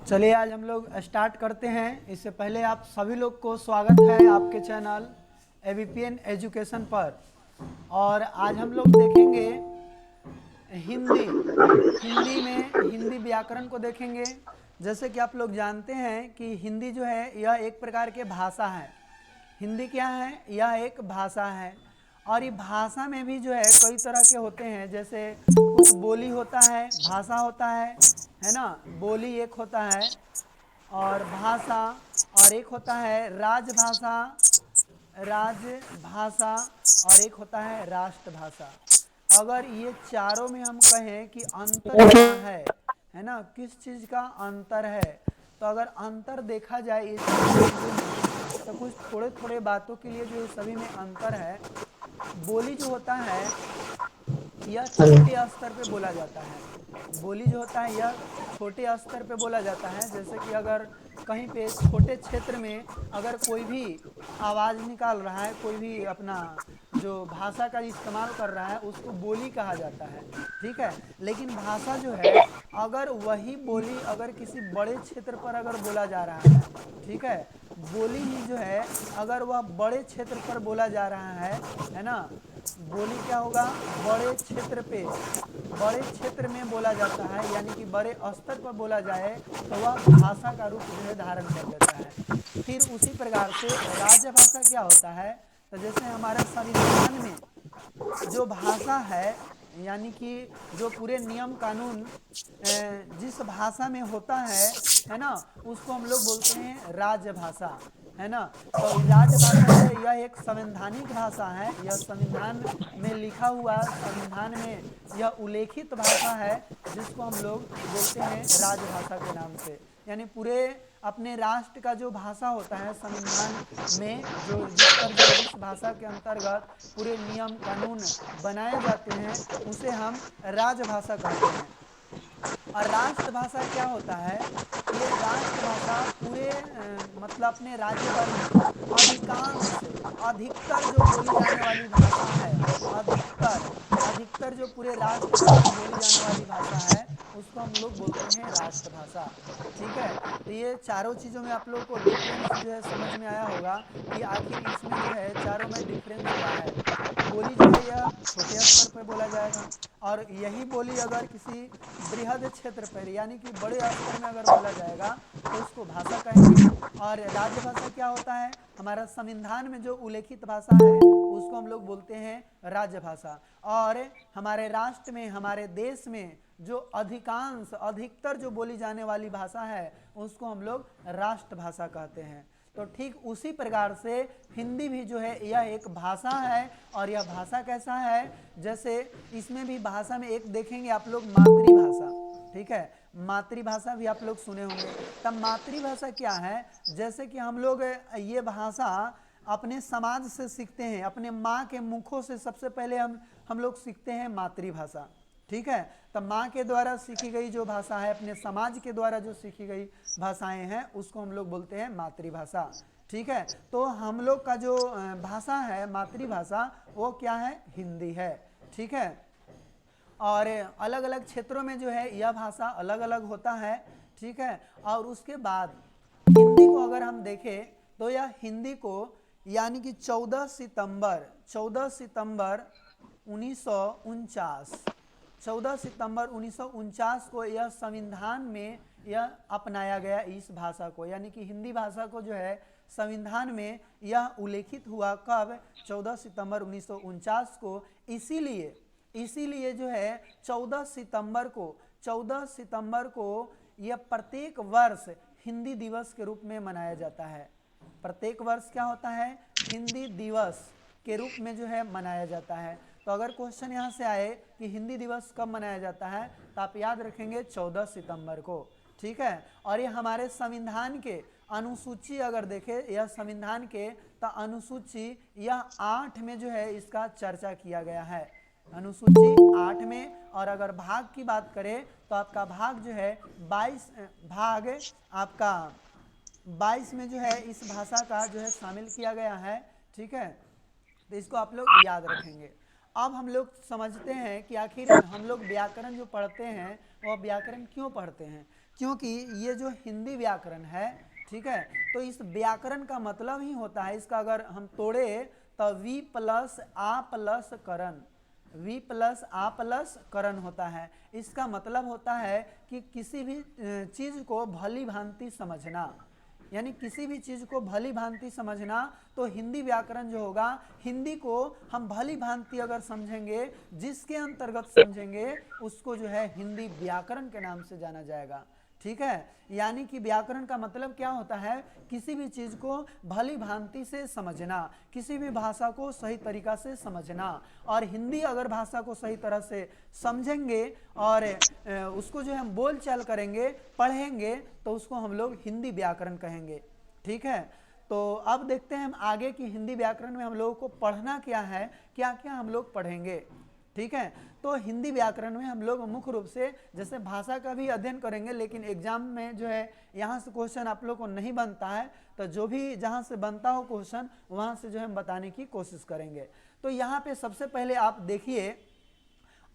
चलिए आज हम लोग स्टार्ट करते हैं। इससे पहले आप सभी लोग को स्वागत है आपके चैनल एबीपीएन एजुकेशन पर। और आज हम लोग देखेंगे हिंदी हिंदी में हिंदी व्याकरण को देखेंगे। जैसे कि आप लोग जानते हैं कि हिंदी जो है यह एक प्रकार के भाषा है। हिंदी क्या है? यह एक भाषा है। और ये भाषा में भी जो है कई तरह के होते हैं। जैसे कुछ बोली होता है, भाषा होता है ना। बोली एक होता है और भाषा, और एक होता है राजभाषा, राजभाषा, और एक होता है राष्ट्रभाषा। अगर ये चारों में हम कहें कि अंतर क्या है ना, किस चीज़ का अंतर है, तो अगर अंतर देखा जाए ये चारों चीज़ों में, तो कुछ थोड़े थोड़े बातों के लिए जो ये सभी में अंतर है। बोली जो होता है यह छोटे स्तर पे बोला जाता है। बोली जो होता है यह छोटे स्तर पे बोला जाता है। जैसे कि अगर कहीं पे छोटे क्षेत्र में अगर कोई भी आवाज़ निकाल रहा है, कोई भी अपना जो भाषा का इस्तेमाल कर रहा है, उसको बोली कहा जाता है। ठीक है। लेकिन भाषा जो है, अगर वही बोली अगर किसी बड़े क्षेत्र पर अगर बोला जा रहा है, ठीक है, बोली ही जो है अगर वह बड़े क्षेत्र पर बोला जा रहा है ना, बोली क्या होगा? बड़े क्षेत्र पे, बड़े क्षेत्र में बोला जाता है, यानी कि बड़े स्तर पर बोला जाए तो वह भाषा का रूप जो है धारण कर लेता है। फिर उसी प्रकार से राजभाषा क्या होता है? तो जैसे हमारे संविधान में जो भाषा है, यानी कि जो पूरे नियम कानून जिस भाषा में होता है ना, उसको हम लोग बोलते हैं राजभाषा, है ना। तो राजभाषा जो है यह एक संवैधानिक भाषा है। यह संविधान में लिखा हुआ, संविधान में यह उल्लेखित भाषा है, जिसको हम लोग बोलते हैं राजभाषा के नाम से। यानी पूरे अपने राष्ट्र का जो भाषा होता है संविधान में, जो जिस पर जो जिस भाषा के अंतर्गत पूरे नियम कानून बनाए जाते हैं, उसे हम राजभाषा कहते हैं। और राष्ट्रभाषा क्या होता है? ये राष्ट्रभाषा पूरे मतलब अपने राज्य भर में अधिकांश, अधिकतर जो बोली जाने वाली भाषा है, अधिकतर अधिकतर जो पूरे राष्ट्र भर में बोली जाने वाली भाषा है, उसको हम लोग बोलते हैं राष्ट्रभाषा। ठीक है। तो ये चारों चीज़ों में आप लोगों को डिफरेंस जो है समझ में आया होगा कि आखिर इसमें जो है चारों में डिफरेंस क्या है। बोली जो है यह छोटे स्तर पर बोला जाएगा, और यही बोली अगर किसी बृहद क्षेत्र पर, यानी कि बड़े स्तर में अगर बोला जाएगा, तो उसको भाषा कहेंगे। और राजभाषा क्या होता है? हमारा संविधान में जो उल्लेखित भाषा है, उसको हम लोग बोलते हैं राजभाषा। और हमारे राष्ट्र में, हमारे देश में जो अधिकांश, अधिकतर जो बोली जाने वाली भाषा है, उसको हम लोग राष्ट्रभाषा कहते हैं। तो ठीक उसी प्रकार से हिंदी भी जो है यह एक भाषा है। और यह भाषा कैसा है? जैसे इसमें भी भाषा में एक देखेंगे आप लोग मातृभाषा। ठीक है। मातृभाषा भी आप लोग सुने होंगे। तब मातृभाषा क्या है? जैसे कि हम लोग ये भाषा अपने समाज से सीखते हैं, अपने माँ के मुखों से सबसे पहले हम लोग सीखते हैं मातृभाषा। ठीक है। तब माँ के द्वारा सीखी गई जो भाषा है, अपने समाज के द्वारा जो सीखी गई भाषाएं हैं, उसको हम लोग बोलते हैं मातृभाषा। ठीक है। तो हम लोग का जो भाषा है, मातृभाषा, वो क्या है? हिंदी है। ठीक है। और अलग अलग क्षेत्रों में जो है यह भाषा अलग अलग होता है। ठीक है। और उसके बाद हिंदी को अगर हम देखें, तो यह हिंदी को यानी कि 14 सितंबर 1949, 14 सितंबर 1949 को यह संविधान में यह अपनाया गया इस भाषा को, यानी कि हिंदी भाषा को जो है संविधान में यह उल्लेखित हुआ। कब? 14 सितंबर 1949 को। इसीलिए इसीलिए जो है 14 सितंबर को यह प्रत्येक वर्ष हिंदी दिवस के रूप में मनाया जाता है। प्रत्येक वर्ष क्या होता है? हिंदी दिवस के रूप में जो है मनाया जाता है। तो अगर क्वेश्चन यहाँ से आए कि हिंदी दिवस कब मनाया जाता है, तो आप याद रखेंगे 14 सितंबर को। ठीक है। और ये हमारे संविधान के अनुसूची अगर देखें, यह संविधान के तो अनुसूची यह 8 में जो है इसका चर्चा किया गया है। अनुसूची 8 में। और अगर भाग की बात करें, तो आपका भाग जो है 22 भाग आपका 22 में जो है इस भाषा का जो है शामिल किया गया है। ठीक है। तो इसको आप लोग याद रखेंगे। अब हम लोग समझते हैं कि आखिर हम लोग व्याकरण जो पढ़ते हैं, वह व्याकरण क्यों पढ़ते हैं। क्योंकि ये जो हिंदी व्याकरण है, ठीक है, तो इस व्याकरण का मतलब ही होता है, इसका अगर हम तोड़े तो वी प्लस आ प्लस करण, वी प्लस आ प्लस करण होता है। इसका मतलब होता है कि किसी भी चीज को भली भांति समझना, यानी किसी भी चीज को भली भांति समझना। तो हिंदी व्याकरण जो होगा, हिंदी को हम भली भांति अगर समझेंगे, जिसके अंतर्गत समझेंगे, उसको जो है हिंदी व्याकरण के नाम से जाना जाएगा। ठीक है, यानी कि व्याकरण का मतलब क्या होता है, किसी भी चीज को भली भांति से समझना, किसी भी भाषा को सही तरीका से समझना। और हिंदी अगर भाषा को सही तरह से समझेंगे और उसको जो है हम बोल चाल करेंगे, पढ़ेंगे, तो उसको हम लोग हिंदी व्याकरण कहेंगे। ठीक है, तो अब देखते हैं हम आगे की हिंदी व्याकरण में हम लोगों को पढ़ना क्या है, क्या क्या हम लोग पढ़ेंगे। ठीक है, तो हिंदी व्याकरण में हम लोग मुख्य रूप से जैसे भाषा का भी अध्ययन करेंगे, लेकिन एग्जाम में जो है यहाँ से क्वेश्चन आप लोग को नहीं बनता है, तो जो भी जहाँ से बनता हो क्वेश्चन, वहाँ से जो है हम बताने की कोशिश करेंगे। तो यहाँ पे सबसे पहले आप देखिए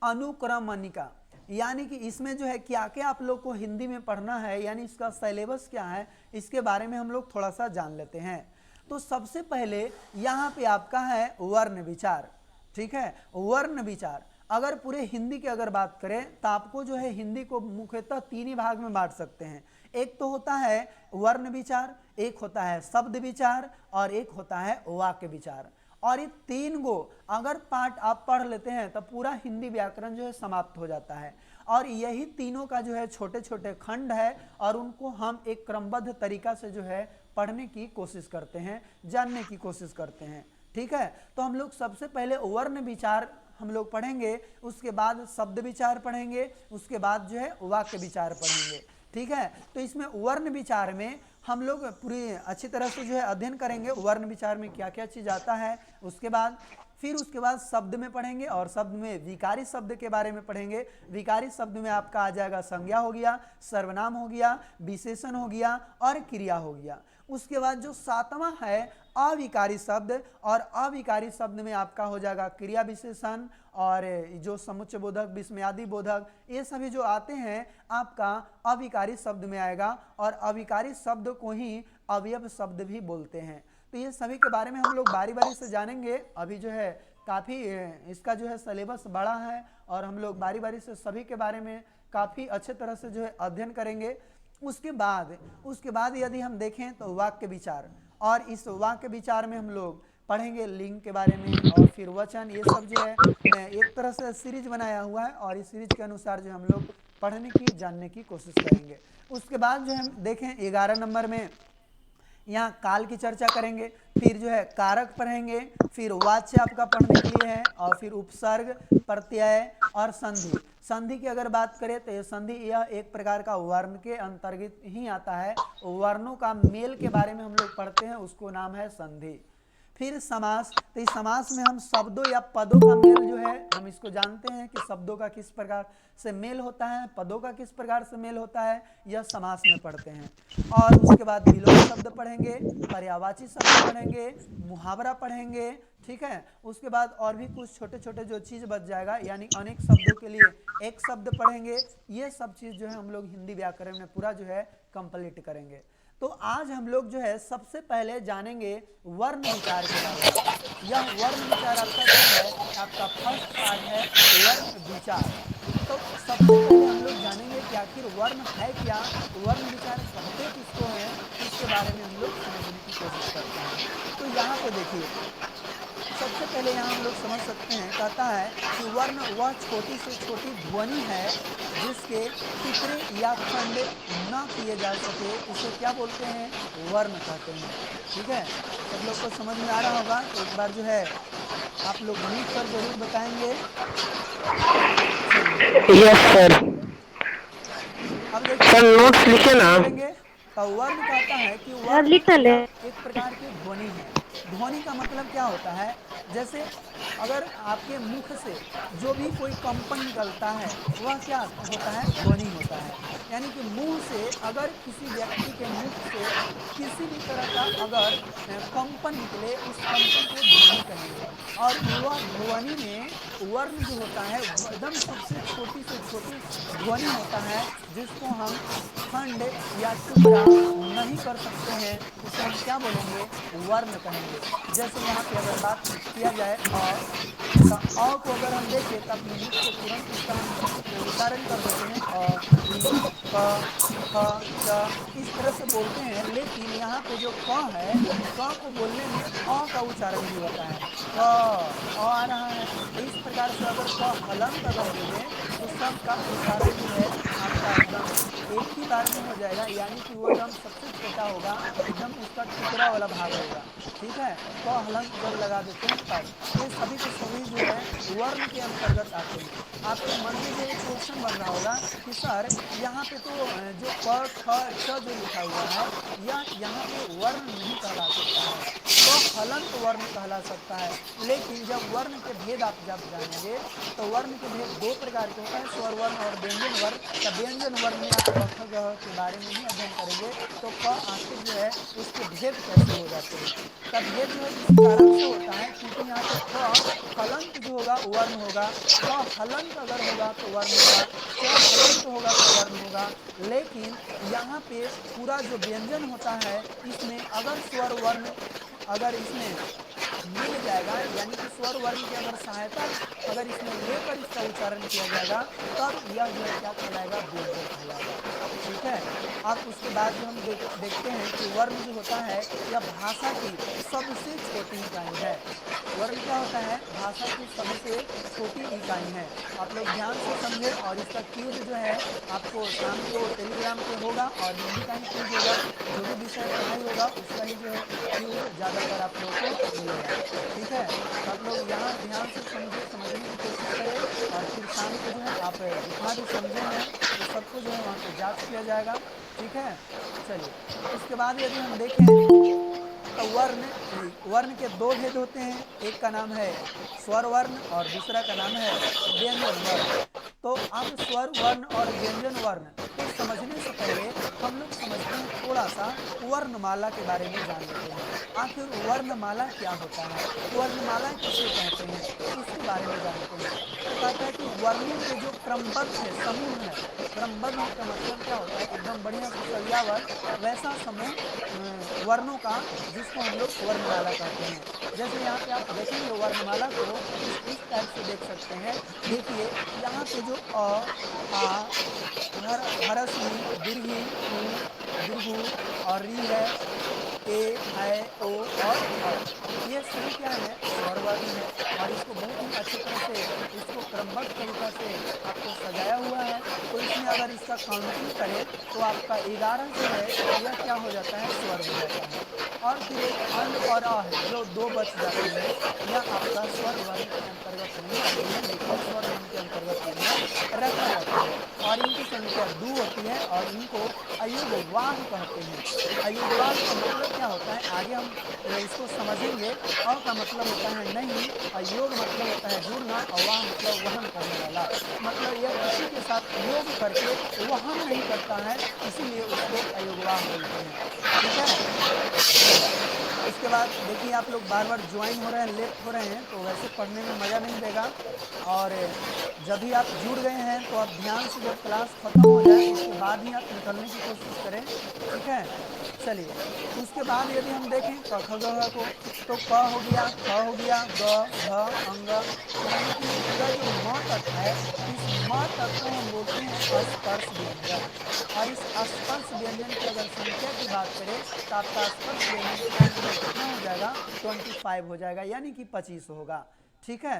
अनुक्रमणिका, यानी कि इसमें जो है क्या क्या आप लोग को हिंदी में पढ़ना है, यानी इसका सिलेबस क्या है, इसके बारे में हम लोग थोड़ा सा जान लेते हैं। तो सबसे पहले यहाँ पे आपका है वर्ण विचार। ठीक है, वर्ण विचार, अगर पूरे हिंदी की अगर बात करें तो आपको जो है हिंदी को मुख्यतः तीन ही भाग में बांट सकते हैं। एक तो होता है वर्ण विचार, एक होता है शब्द विचार, और एक होता है वाक्य विचार। और ये तीन गो अगर पार्ट आप पढ़ लेते हैं तो पूरा हिंदी व्याकरण जो है समाप्त हो जाता है। और यही तीनों का जो है छोटे छोटे खंड है, और उनको हम एक क्रमबद्ध तरीका से जो है पढ़ने की कोशिश करते हैं, जानने की कोशिश करते हैं। ठीक है, तो हम लोग सबसे पहले वर्ण विचार हम लोग पढ़ेंगे, उसके बाद शब्द विचार पढ़ेंगे, उसके बाद जो है वाक्य विचार पढ़ेंगे। ठीक है, तो इसमें वर्ण विचार में हम लोग पूरी अच्छी तरह से जो है अध्ययन करेंगे, वर्ण विचार में क्या क्या चीज़ आता है। उसके बाद शब्द में पढ़ेंगे, और शब्द में विकारी शब्द के बारे में पढ़ेंगे। विकारी शब्द में आपका आ जाएगा संज्ञा हो गया, सर्वनाम हो गया, विशेषण हो गया, और क्रिया हो गया। उसके बाद जो सातवां है अविकारी शब्द, और अविकारी शब्द में आपका हो जाएगा क्रिया विशेषण, और जो समुच्चय बोधक, विस्मयादि बोधक, ये सभी जो आते हैं आपका अविकारी शब्द में आएगा। और अविकारी शब्द को ही अवयव शब्द भी बोलते हैं। तो ये सभी के बारे में हम लोग बारी बारी से जानेंगे। अभी जो है काफ़ी इसका जो है सिलेबस बड़ा है, और हम लोग बारी बारी से सभी के बारे में काफ़ी अच्छे तरह से जो है अध्ययन करेंगे। उसके बाद यदि हम देखें तो वाक्य विचार, और इस वाक्य विचार में हम लोग पढ़ेंगे लिंग के बारे में, और फिर वचन, ये सब जो है एक तरह से सीरीज बनाया हुआ है, और इस सीरीज के अनुसार जो हम लोग पढ़ने की, जानने की कोशिश करेंगे। उसके बाद जो हम देखें 11 नंबर में यहाँ काल की चर्चा करेंगे, फिर जो है कारक पढ़ेंगे, फिर वाच्य आपका पढ़ने के लिए है, और फिर उपसर्ग, प्रत्यय और संधि। संधि की अगर बात करें तो ये संधि यह एक प्रकार का वर्ण के अंतर्गत ही आता है। वर्णों का मेल के बारे में हम लोग पढ़ते हैं, उसको नाम है संधि। फिर समास, तो इस समास में हम शब्दों या पदों का मेल जो है हम इसको जानते हैं कि शब्दों का किस प्रकार से मेल होता है, पदों का किस प्रकार से मेल होता है, यह समास में पढ़ते हैं। और उसके बाद विलोम शब्द पढ़ेंगे, पर्यायवाची शब्द पढ़ेंगे, मुहावरा पढ़ेंगे। ठीक है, उसके बाद और भी कुछ छोटे छोटे जो चीज़ बच जाएगा, यानी अनेक शब्दों के लिए एक शब्द पढ़ेंगे। ये सब चीज़ जो है हम लोग हिंदी व्याकरण में पूरा जो है कंप्लीट करेंगे। तो आज हम लोग जो है सबसे पहले जानेंगे वर्ण विचार के बारे में। यह वर्ण विचार आपका जो है आपका फर्स्ट पार्ट है, वर्ण विचार। तो सबसे पहले हम लोग जानेंगे कि आखिर वर्ण है क्या, वर्ण विचार कहते किसको हैं, इसके बारे में हम लोग समझने की कोशिश करते हैं। तो यहाँ पे देखिए, सबसे पहले यहाँ हम लोग समझ सकते हैं, कहता है कि वर्ण वह छोटी से छोटी ध्वनि है जिसके टुकड़े या खंड न किए जा सके, इसे क्या बोलते हैं, वर्ण कहते हैं। ठीक है, सब लोग को समझ में आ रहा होगा। तो एक बार जो है आप लोग लिख कर जरूर बताएंगे। चलिए, यस सर। अब देखिए सर नोट्स लिखे वर्ण ना। पढ़ेंगे तो वर्ण कहता है कि सर वर्ण लिख ले। यह एक प्रकार की ध्वनि है। ध्वनि का मतलब क्या होता है, जैसे अगर आपके मुख से जो भी कोई कंपन निकलता है वह क्या होता है, ध्वनि होता है। यानी कि मुंह से अगर किसी व्यक्ति के मुख से किसी भी तरह का अगर कंपन निकले, उस कंपन को ध्वनि कहेंगे। और वह ध्वनि में वर्ण जो होता है एकदम सबसे छोटी से छोटी ध्वनि होता है, जिसको हम खंड या टुकड़ा नहीं कर सकते हैं, उसे हम क्या बोलेंगे, वर्ण कहेंगे। जैसे यहाँ पे अगर बात किया जाए तो अ को अगर हम देखें तो अपने मुख से तुरंत उसका हम उच्चारण कर देते हैं, ई क ख च, इस तरह से बोलते हैं। लेकिन यहाँ पे जो क है, क को बोलने में अ का उच्चारण भी होता है, क आ रहा है। तो इस प्रकार से अगर क हलंत अगर दे दें तो सबका उच्चारण जो है आपका एकदम एक ही बार में हो जाएगा, यानी कि वो एकदम सबसे छोटा होगा, एकदम उसका टुकड़ा वाला भाग होगा। ठीक है, क हलंत जब लगा देते हैं तब तो ये सभी के सभी जो है वर्ण के अंतर्गत आते हैं। आपके मन में जो एक क्वेश्चन बन रहा होगा कि सर यहाँ पे तो जो क ख च जो लिखा हुआ है यह यहाँ पे वर्ण नहीं कहला सकता है, क हलंत वर्ण कहला सकता है। लेकिन जब वर्ण के भेद आप जब जानेंगे तो वर्ण के भेद दो प्रकार के होता है, स्वर वर्ण और व्यंजन वर्ण। तब व्यंजन वर्ण में आप क ख ग के बारे में ही अध्ययन करेंगे, तो क आखिर जो है उसके भेद कैसे हो जाते हैं। तब भेद जो है इसी कारण से होता है क्योंकि यहाँ पे क हलंत जो होगा वर्ण होगा, क हलंत अगर होगा तो वर्ण होगा, च हलंत होगा तो वर्ण होगा। लेकिन यहाँ पे पूरा जो व्यंजन होता है इसमें अगर स्वर वर्ण अगर इसमें मिल जाएगा, यानी कि स्वर वर्ण की अगर सहायता अगर इसमें लेकर इसका उच्चारण किया जाएगा, तब यह जो है क्या कहलाएगा, व्यंजन कहलाएगा। ठीक है, अब उसके बाद जो हम देखते हैं कि वर्ण जो होता है यह भाषा की सबसे छोटी इकाई है। वर्ण क्या होता है, भाषा की सबसे छोटी इकाई है। आप लोग ध्यान से समझे, और इसका क्यूज जो है आपको शाम को टेलीग्राम पे होगा, और हिंदी का ही क्यूज होगा। जो भी विषय पढ़ाई होगा उसका ही जो है क्यूज ज़्यादातर आप लोगों को मिलेगा। ठीक है, तो आप लोग यहाँ ध्यान से समझे, समझने की कोशिश करें, और फिर शाम को जो है आप जितना भी समझे हैं वो सबको जो है वहाँ पे जांच किया जाएगा। ठीक है, चलिए उसके बाद यदि हम देखें तो वर्ण वर्ण के दो भेद होते हैं, एक का नाम है स्वर वर्ण और दूसरा का नाम है व्यंजन वर्ण। तो अब स्वर वर्ण और व्यंजन वर्ण को समझने से पहले हम लोग समझते हैं थोड़ा सा वर्णमाला के बारे में जान लेते हैं। आखिर वर्णमाला क्या होता है, वर्णमाला किसे कहते हैं, उसके बारे में जानते हैं। तो कहता है कि वर्णों के जो क्रमबद्ध है समूह है, क्रमबद्ध का मतलब क्या होता है, एकदम बढ़िया से सरियावर वैसा समूह वर्णों का, जिसको हम लोग वर्णमाला कहते हैं। जैसे यहाँ पे आप देखेंगे वर्णमाला को कुछ इस टाइप से देख सकते हैं। देखिए यहाँ पे जो आ हरस्वी दीर्घी उ दीर्घु और री है, ए ऐ ओ और औ, ये सभी क्या है, स्वर वर्ण है। और इसको बहुत ही अच्छे तरह से इसको क्रमबद्ध तरीका से आपको सजाया हुआ है। तो इसमें अगर इसका काउंटिंग करें तो आपका 11 जो है यह क्या हो जाता है, स्वर हो जाता है। और फिर एक अन और अ है जो दो बच जाते हैं, यह आपका स्वर वर्ण के अंतर्गत नहीं आते हैं, लेकिन स्वर वर्ण के अंतर्गत इन्हें रखा जाता है। और इनकी संख्या 2 होती है और इनको अयुग्वाह कहते हैं। अयुग्वाह का मतलब क्या होता है, आगे हम इसको समझेंगे। अ का मतलब होता है नहीं, अयोग मतलब होता है जुड़ना, और वाह मतलब वहन करने वाला। मतलब यह किसी के साथ योग करके वहन नहीं करता है, इसीलिए उसको अयोगवाह बोलते हैं। ठीक है, चलिए उसके बाद देखिए आप लोग बार बार ज्वाइन हो रहे हैं, लेफ्ट हो रहे हैं, तो वैसे पढ़ने में मज़ा नहीं देगा। और जब भी आप जुड़ गए हैं तो आप ध्यान से जब क्लास खत्म हो जाए उसके बाद ही आप निकलने की कोशिश करें। ठीक है, चलिए उसके बाद यदि हम देखें क ख ग घ को, तो क हो गया, ख हो गया, ग घ अंग, यानी कि पूरा जो म तक है, इस म तक को हम बोलते हैं स्पर्श व्यंजन। और इस स्पर्श व्यंजन की अगर संख्या की बात करें तो आपका स्पर्श व्यंजन का जो है कितना हो जाएगा, 25 हो जाएगा, यानी कि 25 होगा। ठीक है,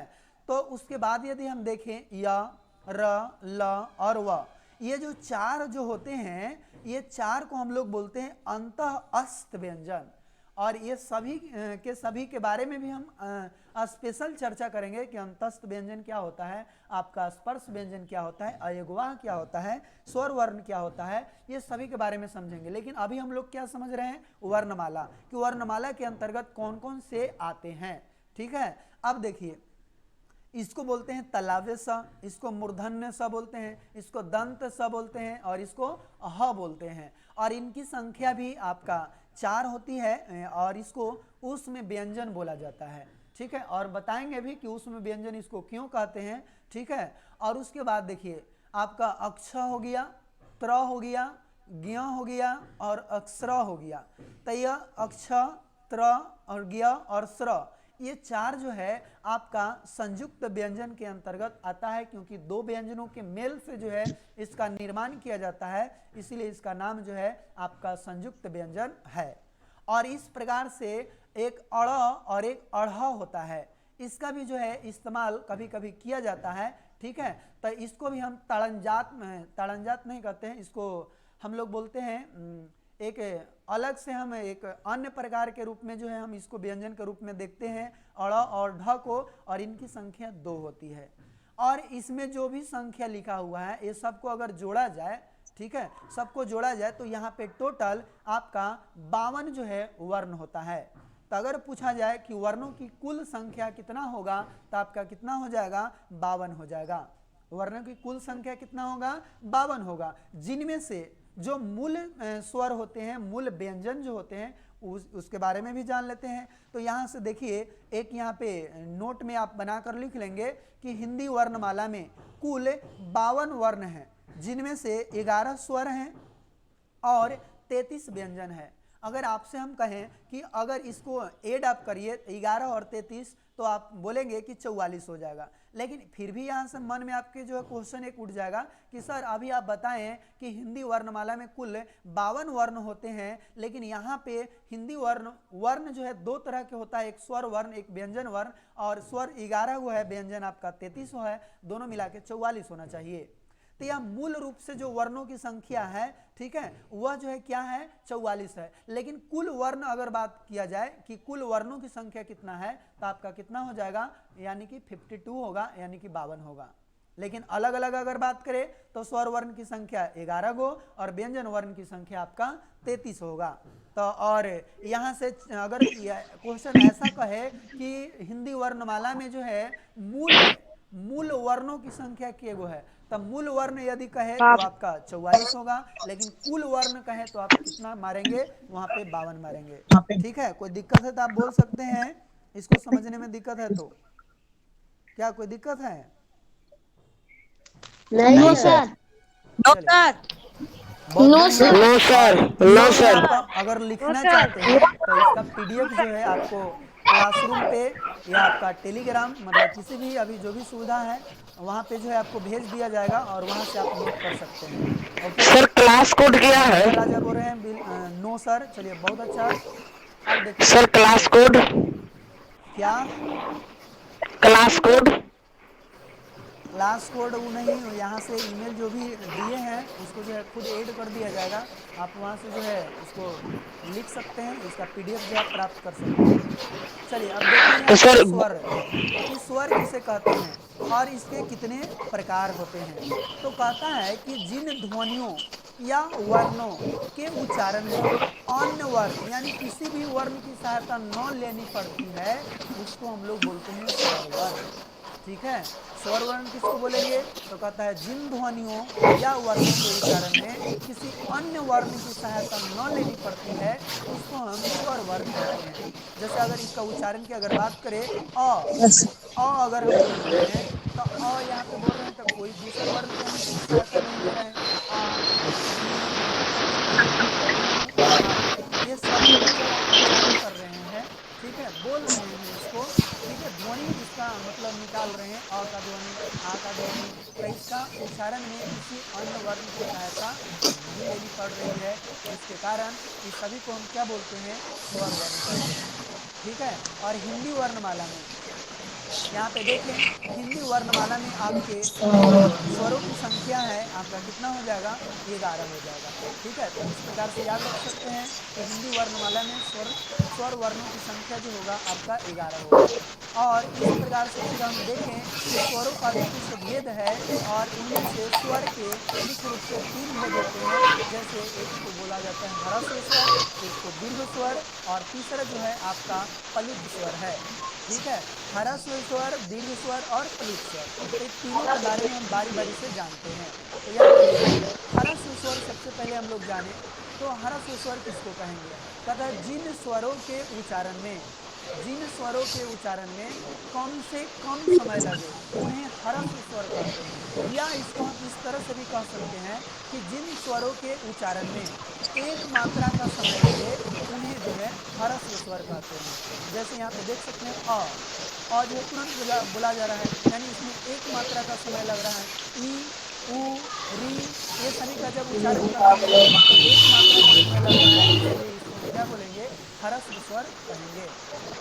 तो उसके बाद यदि हम देखें य र ल और व, ये जो चार जो होते हैं, ये चार को हम लोग बोलते हैं अंतः अस्त व्यंजन। और ये सभी के सभी के बारे में भी हम स्पेशल चर्चा करेंगे कि अंतस्थ व्यंजन क्या होता है, आपका स्पर्श व्यंजन क्या होता है, अयगवाह क्या होता है, स्वर वर्ण क्या होता है, ये सभी के बारे में समझेंगे। लेकिन अभी हम लोग क्या समझ रहे हैं, वर्णमाला, कि वर्णमाला के अंतर्गत कौन कौन से आते हैं। ठीक है, अब देखिए, इसको बोलते हैं तलाव्य स, इसको मूर्धन्य स बोलते हैं, इसको दंत स बोलते हैं, और इसको ह बोलते हैं। और इनकी संख्या भी आपका 4 होती है, और इसको ऊष्म व्यंजन बोला जाता है। ठीक है, और बताएंगे भी कि ऊष्म व्यंजन इसको क्यों कहते हैं। ठीक है, और उसके बाद देखिए, आपका अक्ष हो गया, त्र हो गया, ज्ञ हो गया, और अक्षर हो गया। तो यह अक्ष, त्र और ज्ञ और स्र, ये 4 जो है आपका संयुक्त व्यंजन के अंतर्गत आता है, क्योंकि 2 व्यंजनों के मेल से जो है इसका निर्माण किया जाता है, इसीलिए इसका नाम जो है आपका संयुक्त व्यंजन है। और इस प्रकार से एक अड़ और एक अढ़ होता है, इसका भी जो है इस्तेमाल कभी कभी किया जाता है। ठीक है, तो इसको भी हम ताड़ंजात नहीं कहते हैं, इसको हम लोग बोलते हैं एक अलग से, हम एक अन्य प्रकार के रूप में जो है हम इसको व्यंजन के रूप में देखते हैं, अड़ और ढ को, और इनकी संख्या 2 होती है। और इसमें जो भी संख्या लिखा हुआ है ये सबको अगर जोड़ा जाए, ठीक है, सबको जोड़ा जाए तो यहाँ पे टोटल आपका 52 जो है वर्ण होता है। तो अगर पूछा जाए कि वर्णों की कुल संख्या कितना होगा, तो आपका कितना हो जाएगा, 52 हो जाएगा। वर्णों की कुल संख्या कितना होगा, 52 होगा, जिनमें से जो मूल स्वर होते हैं, मूल व्यंजन जो होते हैं, उसके बारे में भी जान लेते हैं। तो यहाँ से देखिए, एक यहाँ पे नोट में आप बनाकर लिख लेंगे कि हिंदी वर्णमाला में कुल 52 वर्ण हैं, जिनमें से 11 स्वर हैं और 33 व्यंजन है। अगर आपसे हम कहें कि अगर इसको ऐड आप करिए 11 और 33, तो आप बोलेंगे कि 44 हो जाएगा। लेकिन फिर भी यहाँ से मन में आपके जो है क्वेश्चन एक उठ जाएगा कि सर अभी आप बताएं कि हिंदी वर्णमाला में कुल 52 वर्ण होते हैं, लेकिन यहाँ पे हिंदी वर्ण जो है 2 तरह के होता है, एक स्वर वर्ण, एक व्यंजन वर्ण, और स्वर 11 हुआ है, व्यंजन आपका 33 है, दोनों मिला के 44 होना चाहिए। तो यह मूल रूप से जो वर्णों की संख्या है, ठीक है, वह जो है क्या है, 44 है। लेकिन कुल वर्ण अगर बात किया जाए कि कुल वर्णों की संख्या कितना है, तो आपका कितना हो जाएगा, यानी कि 52 होगा, यानी कि 52 होगा। लेकिन अलग अलग अगर बात करें तो स्वर वर्ण की संख्या 11 गो और व्यंजन वर्ण की संख्या आपका 33 होगा। तो और यहाँ से अगर क्वेश्चन ऐसा कहे कि हिंदी वर्णमाला में जो है मूल वर्णों की संख्या केगो है, तब मूल वर्ण यदि कहे तो आपका 44 होगा, लेकिन कुल वर्ण कहे तो आप कितना मारेंगे, वहां पे 52 मारेंगे। ठीक है, कोई दिक्कत है तो आप बोल सकते हैं, इसको समझने में दिक्कत है तो, क्या कोई दिक्कत है? नहीं sir. No sir, no sir. अगर लिखना चाहते हैं तो इसका पीडीएफ जो है आपको क्लासरूम पे या आपका टेलीग्राम, मतलब किसी भी अभी जो भी सुविधा है वहाँ पे जो है आपको भेज दिया जाएगा, और वहाँ से आप नोट कर सकते हैं। ओके सर, क्लास कोड क्या है? राजा बोल रहे हैं नो सर, चलिए बहुत अच्छा। अब देखिए सर, क्लास कोड क्या, क्लास कोड क्लास कोड वो नहीं, यहाँ से ईमेल जो भी दिए हैं उसको जो है खुद ऐड कर दिया जाएगा, आप वहाँ से जो है इसको लिख सकते हैं, इसका पीडीएफ जो आप प्राप्त कर सकते हैं। चलिए अब देखिए तो यहाँ पे सर स्वर, कि स्वर किसे कहते हैं और इसके कितने प्रकार होते हैं। तो कहता है कि जिन ध्वनियों या वर्णों के उच्चारण में अन्य वर्ण यानी किसी भी वर्ण की सहायता न लेनी पड़ती है, उसको हम लोग बोलते हैं स्वर वर्ण। ठीक है, स्वर वर्ण किसको बोलेंगे, तो कहता है जिन ध्वनियों या वर्णों के उच्चारण में किसी अन्य वर्ण की सहायता न लेनी पड़ती है, उसको हम स्वर वर्ण कहते हैं। जैसे अगर इसका उच्चारण की अगर बात करें, अगर हम बोल रहे हैं तो यहाँ पे बोल रहे हैं तो कोई दूसरे वर्ण के हम इसमें सहायता नहीं ले रहे हैं। ई, ऊ, आ, ये सभी को जब हम उच्चारण कर रहे हैं, ठीक है, बोल रहे हैं इसको, ठीक है, ध्वनि इसका मतलब निकाल रहे हैं, अ का ध्वनि, आ का ध्वनि, तो इसका उच्चारण में किसी अन्य वर्ण की सहायता नहीं लेनी पड़ रही है, जिसके कारण इस सभी को हम क्या बोलते हैं, स्वर वर्ण कहते हैं। ठीक है, और हिंदी वर्णमाला में यहाँ पे देखें हिंदी वर्णमाला में आपके स्वरों की संख्या है आपका कितना हो जाएगा, 11 हो जाएगा। ठीक है, तो इस प्रकार से याद रख सकते हैं कि हिंदी वर्णमाला में स्वर वर्णों की संख्या जो होगा आपका 11 होगा। और इस प्रकार से फिर हम देखें कि स्वरों का भी कुछ भेद है, और इनमें से स्वर के मुख्य रूप से 3 भेद होते हैं। जैसे एक को बोला जाता है ह्रस्व स्वर, एक को दीर्घ स्वर, और तीसरा जो है आपका प्लुत स्वर है। ठीक है, ह्रस्व स्वर, दीर्घ स्वर और प्लुत स्वर, तो इन तीनों के बारे में हम बारी बारी से जानते हैं। तो यहाँ पे देखिए ह्रस्व स्वर सबसे पहले हम लोग जाने तो ह्रस्व स्वर किसको कहेंगे, कहता है जिन स्वरों के उच्चारण में कम से कम समय लगे उन्हें ह्रस्व स्वर कहते हैं। या इसको हम इस तरह से भी कह सकते हैं कि जिन स्वरों के उच्चारण में एक मात्रा का समय लगे उन्हें जो है ह्रस्व स्वर कहते हैं। जैसे यहाँ पे देख सकते हैं जो है तुरंत बोला जा रहा है, यानी इसमें एक मात्रा का समय लग रहा है। ई, उ, री, ये सभी का जब उच्चारण कर रहे हैं तो एक मात्रा का समय लग रहा है, इसीलिए इसको हम क्या बोलेंगे, ह्रस्व स्वर कहेंगे।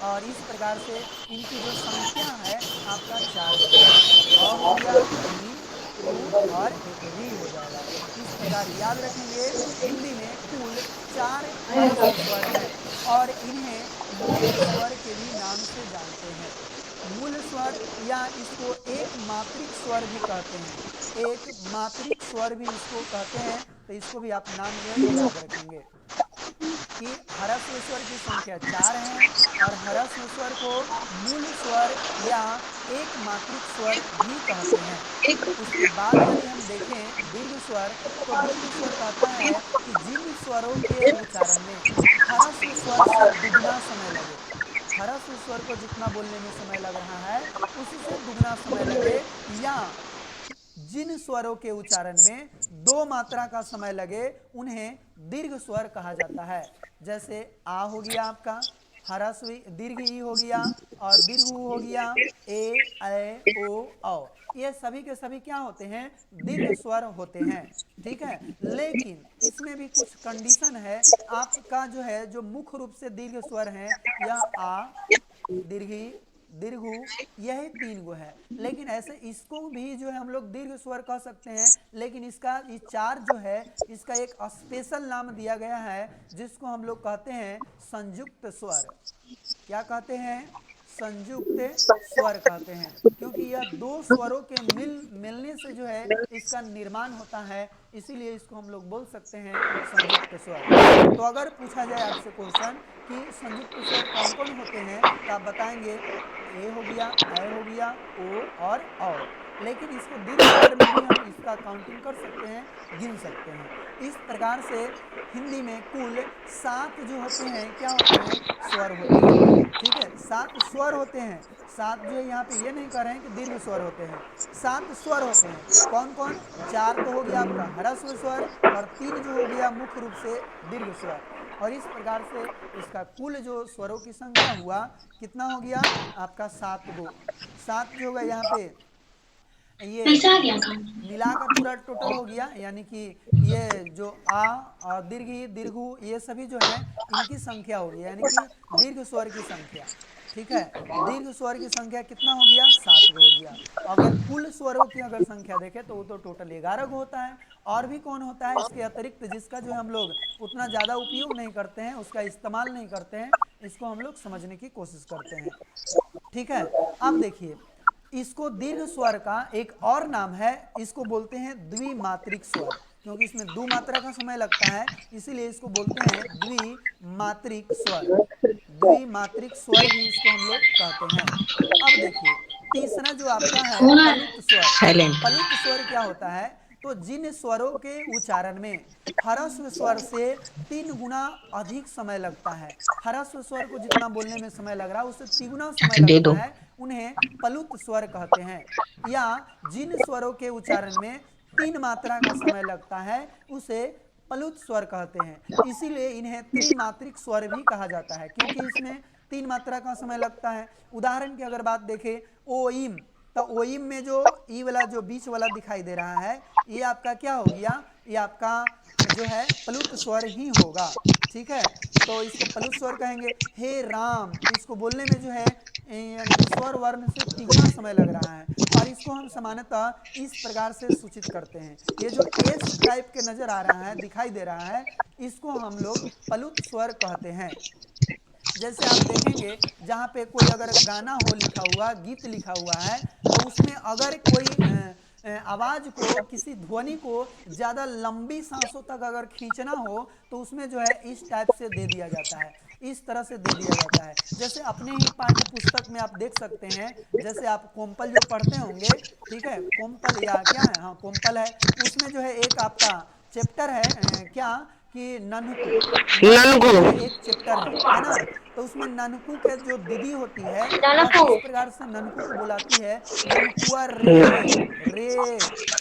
और इस प्रकार से इनकी जो संख्या है आपका 4 हो जाएगा, अ हो गया, ई, उ और री हो जाएगा। इस प्रकार याद रखेंगे हिंदी में कुल 4 ह्रस्व स्वर हैं, और इन्हें मूल स्वर के भी नाम से जानते हैं। मूल स्वर या इसको एक मात्रिक स्वर भी कहते हैं, एक मात्रिक स्वर भी इसको कहते हैं। तो इसको भी आप नाम जो है याद रखेंगे कि ह्रस्व स्वर की संख्या 4 है, और ह्रस्व स्वर को मूल स्वर या एक मात्रिक स्वर भी कहते हैं। उसके बाद यदि हम देखें दीर्घ स्वर, तो दीर्घ स्वर कहता है कि जिन स्वरों के उच्चारण में ह्रस्व स्वर से दुगना समय लगे, ह्रस्व स्वर को जितना बोलने में समय लग रहा है उससे दुगना समय लगे, या जिन स्वरों के उच्चारण में 2 मात्रा का समय लगे उन्हें दीर्घ स्वर कहा जाता है। जैसे आ हो गया आपका ह्रस्व, दीर्घ ई हो गया, और दीर्घ उ हो गया, ए ओ औ, ये सभी के सभी क्या होते हैं, दीर्घ स्वर होते हैं। ठीक है, लेकिन इसमें भी कुछ कंडीशन है। आपका जो है जो मुख्य रूप से दीर्घ स्वर है यह आ, दीर्घी, दीर्घु, यही 3 गो है। लेकिन ऐसे इसको भी जो है हम लोग दीर्घ स्वर कह सकते हैं, लेकिन इसका ये 4 जो है इसका एक स्पेशल नाम दिया गया है जिसको हम लोग कहते हैं संयुक्त स्वर। क्या कहते हैं, संयुक्त स्वर कहते हैं, क्योंकि यह 2 स्वरों के मिलने से जो है इसका निर्माण होता है, इसीलिए इसको हम लोग बोल सकते हैं संयुक्त स्वर। तो अगर पूछा जाए आपसे क्वेश्चन कि संयुक्त स्वर कौन कौन होते हैं, तो आप बताएंगे ए हो गया, ऐ हो गया, ओ और औ। लेकिन इसको दीर्घ स्वर में भी हम इसका काउंटिंग कर सकते हैं, गिन सकते हैं। इस प्रकार से हिंदी में कुल 7 जो होते हैं क्या होते हैं, स्वर होते हैं। ठीक है, 7 स्वर होते हैं। 7 जो है यहाँ पे ये नहीं कह रहे हैं कि दीर्घ स्वर होते हैं, 7 स्वर होते हैं। कौन कौन, 4 तो हो गया आपका ह्रस्व स्वर, और 3 जो हो गया मुख्य रूप से दीर्घ स्वर। और इस प्रकार से इसका कुल जो स्वरों की संख्या हुआ कितना हो गया आपका 7 गो। 7 जो होगा यहाँ पे ये मिलाकर पूरा टोटल हो गया, यानी कि ये जो आ और दीर्घी, दीर्घु, ये सभी जो है इनकी संख्या होगी, यानी कि दीर्घ स्वर की संख्या। ठीक है, दीर्घ स्वर की संख्या कितना हो गया, 7 गो हो गया। अगर कुल स्वरों की अगर संख्या देखें तो वो तो टोटल 11 गो होता है। और भी कौन होता है इसके अतिरिक्त, जिसका जो है हम लोग उतना ज़्यादा उपयोग नहीं करते हैं, उसका इस्तेमाल नहीं करते हैं, इसको हम लोग समझने की कोशिश करते हैं। ठीक है, अब देखिए इसको दीर्घ स्वर का एक और नाम है, इसको बोलते हैं द्विमात्रिक स्वर, क्योंकि इसमें 2 मात्रा का समय लगता है, इसीलिए इसको बोलते हैं द्विमात्रिक स्वर। द्विमात्रिक स्वर भी इसको हम लोग कहते हैं। अब देखिए तीसरा जो आपका है प्लुत स्वर। साइलेंट। प्लुत स्वर क्या होता है, तो जिन स्वरों के उच्चारण में ह्रस्व स्वर से 3 गुना अधिक समय लगता है, ह्रस्व स्वर को जितना बोलने में समय लग रहा है उससे 3 गुना समय दे लगता दो। है, उन्हें प्लुत स्वर कहते हैं। या जिन स्वरों के उच्चारण में 3 मात्रा का समय लगता है उसे प्लुत स्वर कहते हैं। इसीलिए इन्हें त्रिमात्रिक स्वर भी कहा जाता है, क्योंकि इसमें 3 मात्रा का समय लगता है। उदाहरण की अगर बात देखें ओइम, तो ओइम में जो ई वाला जो बीच वाला दिखाई दे रहा है ये आपका क्या हो गया, ये आपका जो है प्लुत स्वर ही होगा। ठीक है, तो इसको प्लुत स्वर कहेंगे। हे राम, तो इसको बोलने में जो है यानी कि स्वर वर्ण से तिगुना समय लग रहा है, और इसको हम सामान्यतः इस प्रकार से सूचित करते हैं। ये जो एस टाइप के नजर आ रहा है, दिखाई दे रहा है, इसको हम लोग प्लुत स्वर कहते हैं। जैसे आप देखेंगे जहाँ पे कोई अगर गाना हो लिखा हुआ, गीत लिखा हुआ है, तो उसमें अगर कोई आवाज को, किसी ध्वनि को ज़्यादा लंबी सांसों तक अगर खींचना हो तो उसमें जो है इस टाइप से दे दिया जाता है, इस तरह से दे दिया जाता है। जैसे अपने ही पाठ्य पुस्तक में आप देख सकते हैं, जैसे आप कोम्पल जो पढ़ते होंगे, ठीक है, कोम्पल या क्या है, हाँ कोम्पल है, उसमें जो है एक आपका चैप्टर है, क्या कि नन्हकू, नन्हकू ननगु। जो है एक चैप्टर है ना। तो उसमें नन्हकू के जो दीदी होती है वह किस प्रकार से नन्हकू को बुलाती है, नन्हकुआ रे, रे,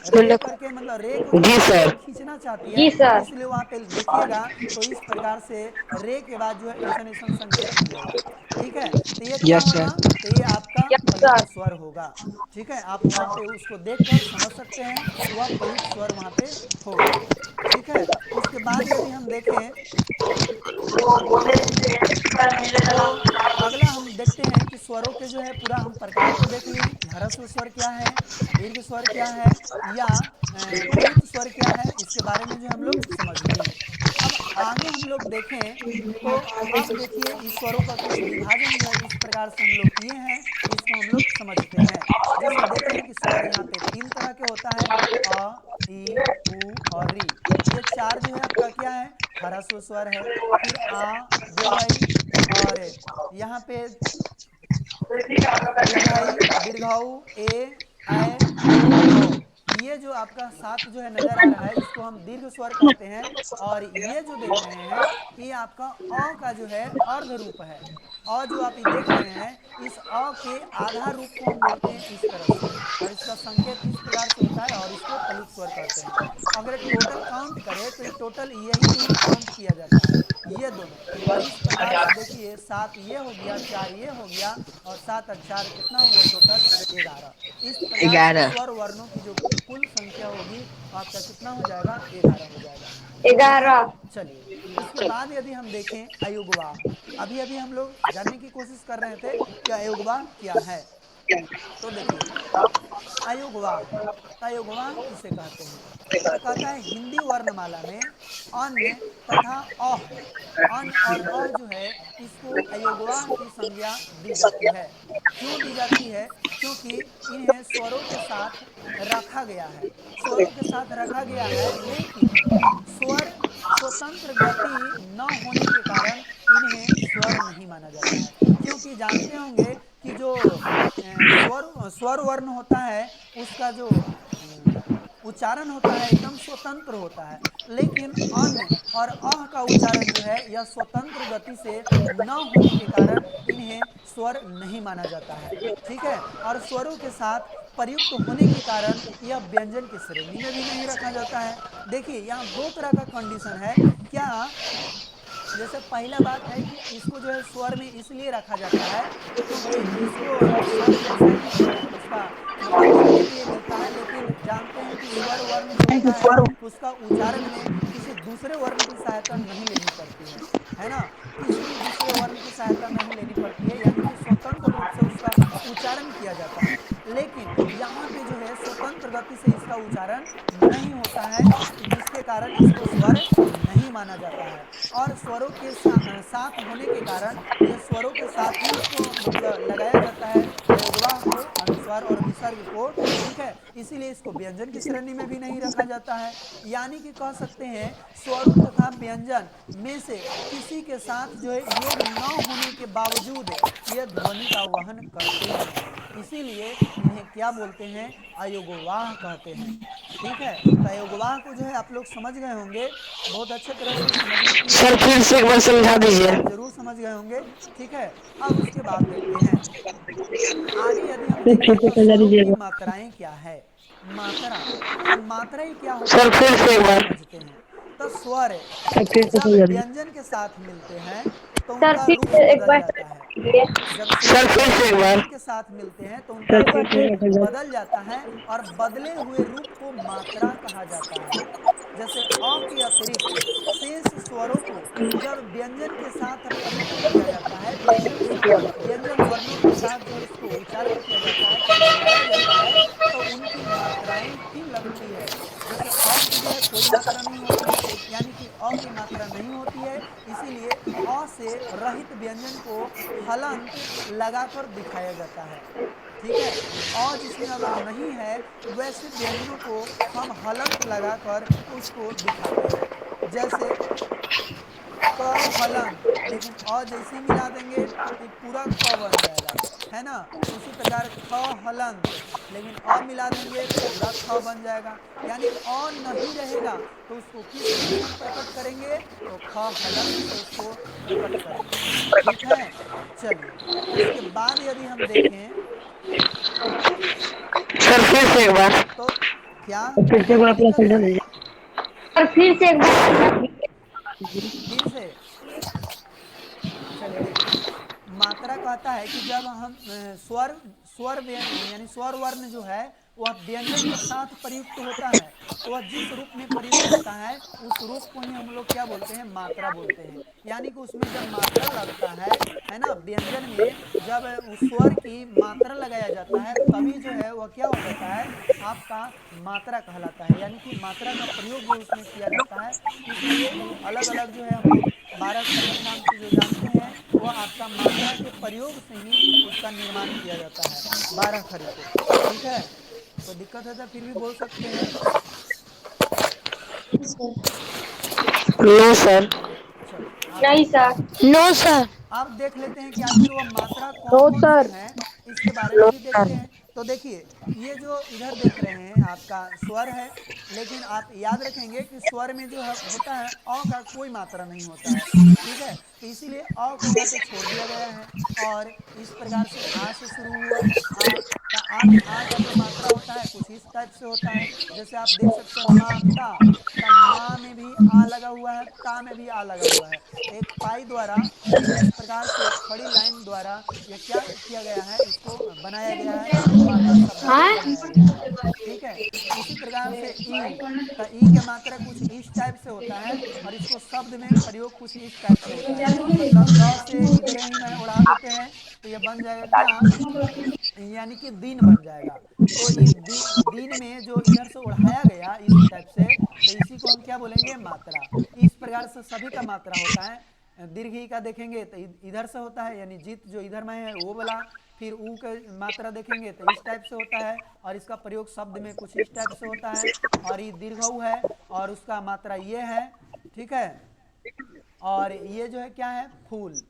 रे करके, मतलब रे को जी किस तरह से सर। खींचना चाहती है, जी सर। इसलिए वहां पे देखिएगा तो इस प्रकार से रे के बाद जो है ऐसा ऐसा संकेत मिलेगा। ठीक है, तो ये क्या यस होगा, सर। तो ये आपका यस प्लुत सर। स्वर होगा। ठीक है, आप वहां पे उसको देखकर समझ सकते हैं कि वह प्लुत स्वर वहां पे होगा। ठीक है, उसके बाद यदि हम देखें तो अगला हम देखते हैं कि स्वरों के जो है पूरा हम प्रकार तो देख लिए कि ह्रस्व स्वर क्या है, दीर्घ स्वर क्या है, या प्लुत स्वर क्या है, इसके बारे में जो हम लोग समझ लिए। अब आगे हम लोग देखें तो अब देखिए इस स्वरों का कुछ विभाजन जो है इस प्रकार से हम लोग किए हैं, इसको हम लोग समझते हैं। जैसे देखें कि स्वर यहाँ पे तीन तरह के होता है, अ, ई, उ और री। ये चार जो है आपका क्या है, ह्रस्व स्वर है। फिर आ, दीर्घई, और यहाँ पे दीर्घाई, दीर्घाऊ, ऐ, ओ। ये जो आपका सात जो है नजर आ रहा है, इसको हम दीर्घ स्वर कहते हैं। और ये जो देख रहे हैं, ये आपका अ का जो है अर्ध रूप है। अ जो आप देख रहे हैं, इस अ के आधा रूप को हम बोलते हैं इस तरह से, और इसका संकेत इस प्रकार से होता है, और इसको प्लुत स्वर कहते हैं। अगर टोटल काउंट करें तो ये टोटल यही दोनों काउंट किया जाता है, ये दोनों। और इस प्रकार से देखिए, सात ये हो गया, चार ये हो गया, और सात और चार कितना हो गया, टोटल 11। इस प्रकार से 11। स्वर वर्णों की जो कुल संख्या होगी वो आपका कितना हो जाएगा, 11 हो जाएगा। ठीक है, 11। चलिए उसके बाद यदि हम देखें अयुग्वाह, अभी अभी हम लोग जानने की कोशिश कर रहे थे कि अयुग्वाह क्या है। तो देखिए अयुग्वाह, तो अयुग्वाह किसे कहते हैं, तो कहता है हिंदी वर्णमाला में अन्य तथा अह, अन और अह जो है इसको अयोगवाह की संज्ञा दी जाती है। क्यों दी जाती है, क्योंकि इन्हें स्वरों के साथ रखा गया है, स्वरों के साथ रखा गया है, लेकिन स्वर स्वतंत्र गति न होने के कारण इन्हें स्वर नहीं माना जाता है। क्योंकि जानते होंगे कि जो स्वर स्वर वर्ण होता है उसका जो उच्चारण होता है एकदम स्वतंत्र होता है, लेकिन अन और अह का उच्चारण जो है यह स्वतंत्र गति से न होने के कारण इन्हें स्वर नहीं माना जाता है। ठीक है, और स्वरों के साथ प्रयुक्त होने के कारण यह व्यंजन की श्रेणी में भी नहीं रखा जाता है। देखिए यहाँ दो तरह का कंडीशन है, क्या, जैसे पहला बात है कि इसको जो है स्वर में इसलिए रखा जाता है क्योंकि इसको स्वर जैसा ही उसका मतलब देखने के लिए मिलता है, लेकिन जानते हैं कि स्वर वर्ण जो होता है उसका उच्चारण में किसी दूसरे वर्ण की सहायता नहीं लेनी पड़ती है ना, किसी भी दूसरे वर्ण की सहायता नहीं लेनी पड़ती है, यानी कि स्वतंत्र रूप से उसका उच्चारण किया जाता है। लेकिन यहाँ पे जो है स्वतंत्र गति से इसका उच्चारण नहीं होता है, जिसके कारण इसको स्वर नहीं माना जाता है। और स्वरों के साथ होने के कारण यह स्वरों के साथ ही इसको मतलब लगाया जाता है, अयोगवाह को, अनुस्वार और विसर्ग को। ठीक है, इसीलिए इसको व्यंजन की श्रेणी में भी नहीं रखा जाता है। यानी कि कह सकते हैं स्वरों तथा व्यंजन में से किसी के साथ जो है योग न होने के बावजूद यह ध्वनि का वहन करते हैं, इसीलिए इन्हें क्या बोलते हैं, अयोगवाह कहते हैं। ठीक है, तो अयोगवाह को जो है आप लोग समझ गए होंगे, बहुत अच्छे तरह से समझने की सर फिर से एक बार समझा हाँ दीजिए। आप जरूर समझ गए होंगे। ठीक है, अब उसके बाद देखते हैं आगे यदि हम देखें तो स्वरों की मात्राएं क्या है। मात्रा, तो मात्राएं क्या होती सर है फिर इसको से एक हम बार। समझते हैं। तो स्वर सर फिर से जब समझा दीजिए। व्यंजन के साथ मिलते हैं तो सर उनका फिर रूप से एक बदल बार जाता है। कीजिए। जब सर स्वर फिर जब से एक बार। व्यंजन के साथ मिलते हैं तो उनका रूप बदल जाता है, और बदले हुए रूप को मात्रा कहा जाता है। जैसे अ के अतिरिक्त शेष स्वरों को जब व्यंजन के साथ प्रयुक्त किया जाता है, व्यंजन वर्णों के साथ जब इसको उच्चारण किया जाता है, जब मिलाया जाता है, तो उनकी मात्राएं ही लगती है। जैसे अ की जो है कोई मात्रा नहीं होती है, यानी कि अ की मात्रा नहीं होती है, इसीलिए अ से रहित व्यंजन को हलंत लगाकर दिखाया जाता है। ठीक है, अ जिसमें अगर नहीं है वैसे व्यंजनों को हम हलंत लगाकर उसको दिखाते हैं। जैसे क हलंत, लेकिन अ जैसे ही मिला देंगे तो ये पूरा क बन जाएगा, है ना। उसी प्रकार ख हलंत, लेकिन अ मिला देंगे तो पूरा ख बन जाएगा। यानी अ नहीं रहेगा तो उसको किस रूप से हम प्रकट करेंगे, तो ख हलंत से उसको प्रकट करेंगे। ठीक है, चलिए इसके बाद यदि हम देखें सर फिर से एक बार। तो क्या फिर से एक क्या बार क्या अपना दिक्कत समझा है। दीजिए। सर फिर से एक बार। फिर से चलिए देखिए, मात्रा कहता है कि जब हम स्वर स्वर यानी स्वर वर्ण जो है वह व्यंजन के साथ प्रयुक्त होता है, तो वह जिस रूप में प्रयुक्त होता है उस रूप को ही हम लोग क्या बोलते हैं, मात्रा बोलते हैं। यानी कि उसमें जब मात्रा लगता है ना, व्यंजन में जब उस स्वर की मात्रा लगाया जाता है तभी जो है वह क्या हो जाता है, आपका मात्रा कहलाता है। यानी कि मात्रा का प्रयोग जो उसमें किया जाता है, इसलिए ये अलग अलग जो है हम लोग 12 खड़ी के नाम से जो जानते हैं वह आपका मात्रा के प्रयोग से ही उसका निर्माण किया जाता है, 12 खड़ी को। ठीक है, कोई दिक्कत है तो फिर भी बोल सकते हैं। No sir. चलिए आगे नहीं देखते सर। हैं। No sir. अब देख लेते हैं कि आखिर वह मात्रा कौन नो कौन से सर। हैं, इसके बारे में भी देखते हैं। तो देखिए, ये जो इधर देख रहे हैं आपका स्वर है, लेकिन आप याद रखेंगे कि स्वर में जो है होता है अ का कोई मात्रा नहीं होता है। ठीक है, तो इसीलिए अ को यहाँ पे छोड़ दिया गया है और इस प्रकार से आ से शुरू हुआ। आ तो आ का जो मात्रा होता है कुछ इस टाइप से होता है। जैसे आप देख सकते हैं माता, तो माँ में भी आ लगा हुआ है, ता में भी आ लगा हुआ है। तो एक पाई द्वारा इस प्रकार से एक खड़ी लाइन द्वारा यह क्या किया गया है, इसको बनाया गया है, माता शब्द को बनाया गया है। ठीक है, उसी प्रकार से ई, तो ई के मात्रा कुछ इस टाइप से होता है और इसको शब्द में प्रयोग कुछ इस टाइप से होता है। मतलब द से इधर ही में उड़ा देते हैं तो यह बन जाएगा क्या, यानी कि दिन बन जाएगा। तो ये दिन में जो इधर से उड़ाया गया इस टाइप से, तो इसी को हम क्या बोलेंगे, मात्रा। इस प्रकार से सभी का मात्रा होता है। दीर्घ का देखेंगे तो इधर से होता है, यानी जित जो इधर में है वो वाला। फिर ऊ का मात्रा देखेंगे तो इस टाइप से होता है और इसका प्रयोग शब्द में कुछ इस टाइप से होता है। और ये दीर्घ है और उसका मात्रा ये है। ठीक है, और ये जो है क्या है, फूल।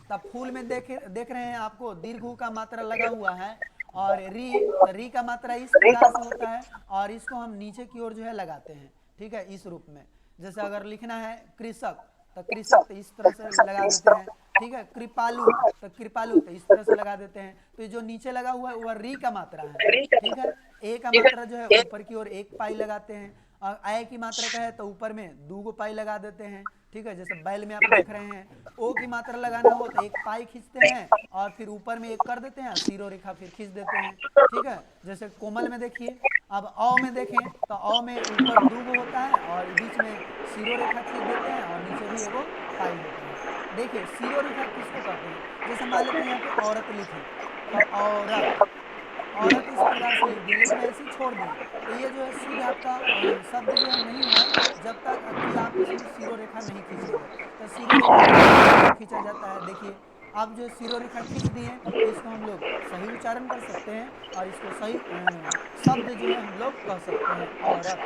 तब फूल में देख रहे हैं आपको दीर्घ ऊ का मात्रा लगा हुआ है और री, तो री का मात्रा इस प्रकार से होता है और इसको हम नीचे की ओर जो है लगाते हैं। ठीक है, इस रूप में। जैसे अगर लिखना है कृषक, तो कृषक तो इस तरह से लगा देते हैं। ठीक है, कृपालु, तो कृपालु तो इस तरह से लगा देते हैं। तो ये जो नीचे लगा हुआ है वह री का मात्रा है। ठीक है, ए का मात्रा जो है ऊपर की ओर एक पाई लगाते हैं और आय की मात्रा का है तो ऊपर में दो गो पाई लगा देते हैं। ठीक है, जैसे बैल में आप देख रहे हैं ओ की मात्रा लगाना हो तो एक पाई खींचते हैं और फिर ऊपर में एक कर देते हैं, सीरो रेखा फिर खींच देते हैं। ठीक है, जैसे कोमल में देखिए, अब अ में देखें तो अ में ऊपर दो गो होता है और बीच में सीरो रेखा खींच देते हैं और नीचे भी एगो पाई होता है। देखिए सीरो रेखा किसको कहते हैं, जैसे मान लेते हैं यहाँ पे औरत लिखे तो औरत, औरत इस प्रकार से लिख दिए लेकिन ऐसे ही छोड़ दिए, तो ये जो है शुद्ध आपका शब्द जो है नहीं है जब तक कि आप इसमें सीरो रेखा नहीं खींचेंगे। तो सीरो रेखा किस प्रकार से खींचा जाता है, देखिए आप जो सीरो रेखा खींच दिए तो इसको हम लोग सही उच्चारण कर सकते हैं और इसको सही शब्द जो है हम लोग कह सकते हैं, औरत।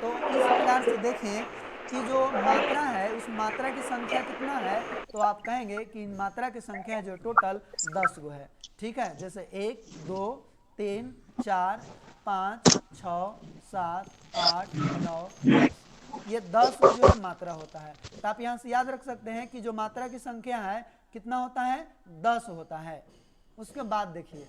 तो इस प्रकार से देखें कि जो मात्रा है उस मात्रा की संख्या कितना है, तो आप कहेंगे कि मात्रा की संख्या जो टोटल 10 गो है। ठीक है, जैसे 1 2 3 4 5 6 7 8 9 10, ये 10 गो जो है मात्रा होता है। तो आप यहाँ से याद रख सकते हैं कि जो मात्रा की संख्या है कितना होता है, 10 होता है। उसके बाद देखिए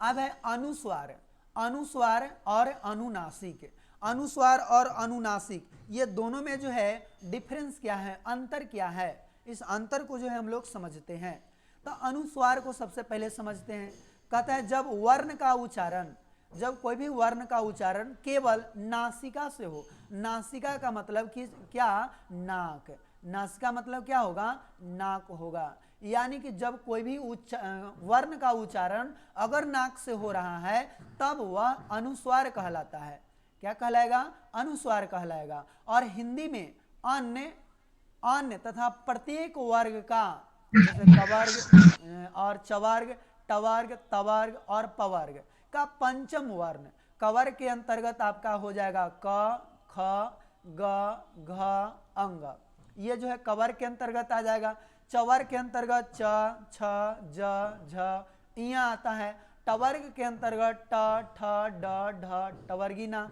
अब है अनुस्वार। अनुस्वार और अनुनासिक, अनुस्वार और अनुनासिक ये दोनों में जो है डिफरेंस क्या है, अंतर क्या है, इस अंतर को जो है हम लोग समझते हैं। तो अनुस्वार को सबसे पहले समझते हैं। कहता है जब वर्ण का उच्चारण, जब कोई भी वर्ण का उच्चारण केवल नासिका से हो, नासिका का मतलब कि क्या, नाक, नासिका मतलब क्या होगा, नाक होगा। यानी कि जब कोई भी वर्ण का उच्चारण अगर नाक से हो रहा है तब वह अनुस्वार कहलाता है। क्या कहलाएगा, अनुस्वार कहलाएगा। और हिंदी में अन्य अन्य तथा प्रत्येक वर्ग का, जैसे कवर्ग और चवर्ग, टवर्ग, तवर्ग और पवर्ग का पंचम वर्ण कवर्ग के अंतर्गत आपका हो जाएगा क, ख, ग, घ, अंग। ये जो है कवर्ग के अंतर्गत आ जाएगा। चवर्ग के अंतर्गत च, छ, ज, झ, इया आता है। टवर्ग के अंतर्गत ट, ठ, ड, ढ, टवर्गीना।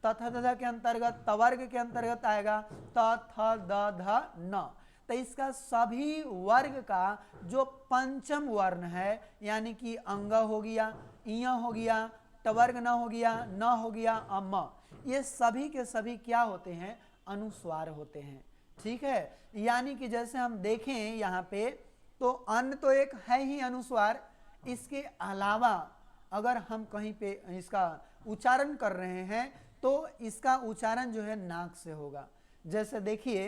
तथा के अंतर्गत तवर्ग के अंतर्गत आएगा त, थ, द, ध, न। तो इसका सभी वर्ग का जो पंचम वर्ण है, यानी कि अंग हो गया, इया हो गया, टवर्ग न हो गया, न हो गया, अम, ये सभी के सभी क्या होते हैं, अनुस्वार होते हैं। ठीक है, यानी कि जैसे हम देखें यहाँ पे तो अन्न तो एक है ही अनुस्वार, इसके अलावा अगर हम कहीं पे इसका उच्चारण कर रहे हैं तो इसका उच्चारण जो है नाक से होगा। जैसे देखिए,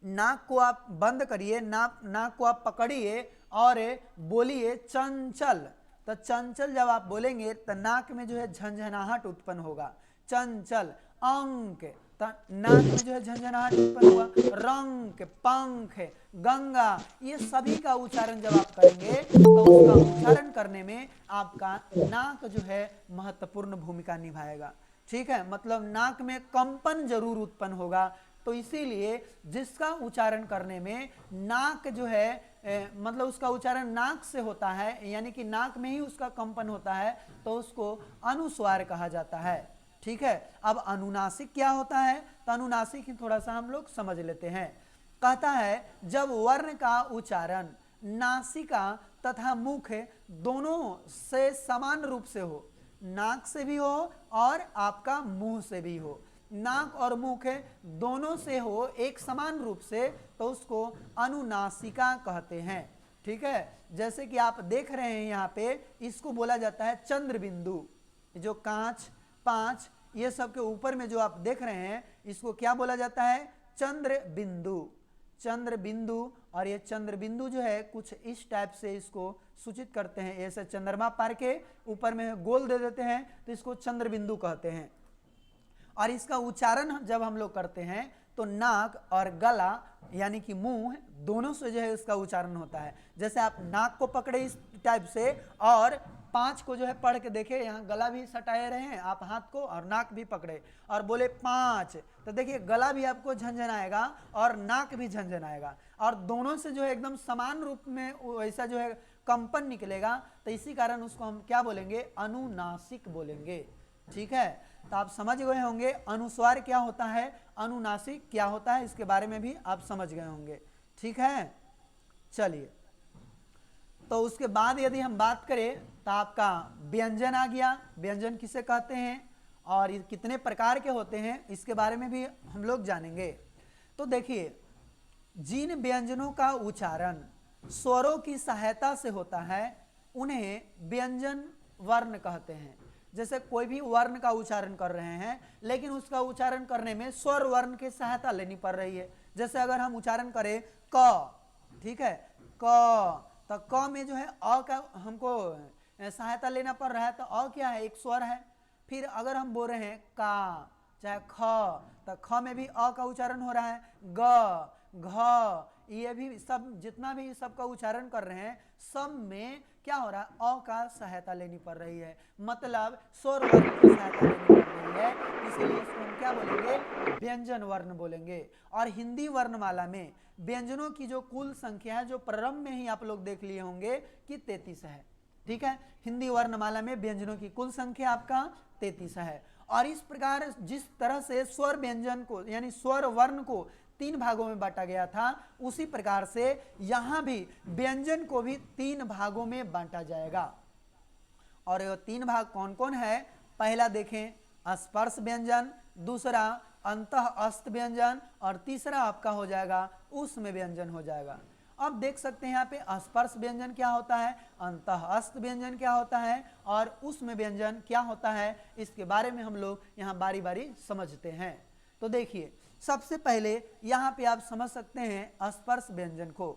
नाक को आप बंद करिए, नाक को आप पकड़िए और बोलिए चंचल। तो चंचल जब आप बोलेंगे तो नाक में जो है झंझनाहट उत्पन्न होगा। चंचल। अंक, तो नाक में जो है झंझनाहट उत्पन्न हुआ। रंक, पंख, गंगा, ये सभी का उच्चारण जब आप करेंगे तो उसका उच्चारण करने में आपका नाक जो है महत्वपूर्ण भूमिका निभाएगा। ठीक है, मतलब नाक में कंपन जरूर उत्पन्न होगा। तो इसीलिए जिसका उच्चारण करने में नाक जो है मतलब उसका उच्चारण नाक से होता है, यानी कि नाक में ही उसका कंपन होता है, तो उसको अनुस्वार कहा जाता है। ठीक है, अब अनुनासिक क्या होता है, तो अनुनासिक ही थोड़ा सा हम लोग समझ लेते हैं। कहता है जब वर्ण का उच्चारण नासिका तथा मुख दोनों से समान रूप से हो, नाक से भी हो और आपका मुंह से भी हो, नाक और मुख दोनों से हो एक समान रूप से, तो उसको अनुनासिका कहते हैं। ठीक है, जैसे कि आप देख रहे हैं यहाँ पे, इसको बोला जाता है चंद्र बिंदु। जो कांच, पांच, ये सब के ऊपर में जो आप देख रहे हैं, इसको क्या बोला जाता है, चंद्र बिंदु। चंद्र बिंदु। और ये चंद्र बिंदु जो है कुछ इस टाइप से इसको सूचित करते हैं, ऐसे चंद्रमा पार के ऊपर में गोल दे देते हैं तो इसको चंद्र बिंदु कहते हैं। और इसका उच्चारण जब हम लोग करते हैं तो नाक और गला यानी कि मुंह दोनों से जो है इसका उच्चारण होता है। जैसे आप नाक को पकड़े इस टाइप से और पांच को जो है पढ़ के देखे, यहाँ गला भी सटाए रहे हैं आप हाथ को और नाक भी पकड़े और बोले पांच, तो देखिए गला भी आपको झंझनाएगा और नाक भी झंझनाएगा और दोनों से जो है एकदम समान रूप में वैसा जो है कंपन निकलेगा। तो इसी कारण उसको हम क्या बोलेंगे, अनुनासिक बोलेंगे। ठीक है, तो आप समझ गए होंगे अनुस्वार क्या होता है, अनुनासिक क्या होता है, इसके बारे में भी आप समझ गए होंगे। ठीक है, चलिए, तो उसके बाद यदि हम बात करें तो आपका व्यंजन आ गया। व्यंजन किसे कहते हैं और ये कितने प्रकार के होते हैं, इसके बारे में भी हम लोग जानेंगे। तो देखिए, जिन व्यंजनों का उच्चारण स्वरों की सहायता से होता है उन्हें व्यंजन वर्ण कहते हैं। जैसे कोई भी वर्ण का उच्चारण कर रहे हैं लेकिन उसका उच्चारण करने में स्वर वर्ण की सहायता लेनी पड़ रही है। जैसे अगर हम उच्चारण करें क, ठीक है, क, तो क में जो है अ का हमको सहायता लेना पड़ रहा है, तो अ क्या है, एक स्वर है। फिर अगर हम बोल रहे हैं का चाहे ख, तो ख में भी अ का उच्चारण हो रहा है। ग, घ, ये भी सब जितना भी सबका उच्चारण कर रहे हैं सब में क्या हो रहा है, अ का सहायता लेनी पड़ रही है, मतलब स्वर वर्ण की सहायता लेनी पड़ रही है। इसीलिए इसको हम क्या बोलेंगे, व्यंजन वर्ण बोलेंगे। और हिंदी वर्णमाला में व्यंजनों की जो कुल संख्या है, जो प्रारंभ में ही आप लोग देख लिए होंगे कि 33 है। ठीक है, हिंदी वर्णमाला में व्यंजनों की कुल संख्या आपका 33 है। और इस प्रकार जिस तरह से स्वर व्यंजन को यानी स्वर वर्ण को 3 भागों में बांटा गया था, उसी प्रकार से यहां भी व्यंजन को भी 3 भागों में बांटा जाएगा। और ये 3 भाग कौन कौन है, पहला देखें स्पर्श व्यंजन, दूसरा अंतःस्थ व्यंजन और तीसरा आपका हो जाएगा ऊष्म व्यंजन हो जाएगा। अब देख सकते हैं यहाँ पे स्पर्श व्यंजन क्या होता है, अंतःस्थ व्यंजन क्या होता है और ऊष्म व्यंजन क्या होता है, इसके बारे में हम लोग यहाँ बारी बारी समझते हैं। तो देखिए, सबसे पहले यहाँ पे आप समझ सकते हैं स्पर्श व्यंजन को।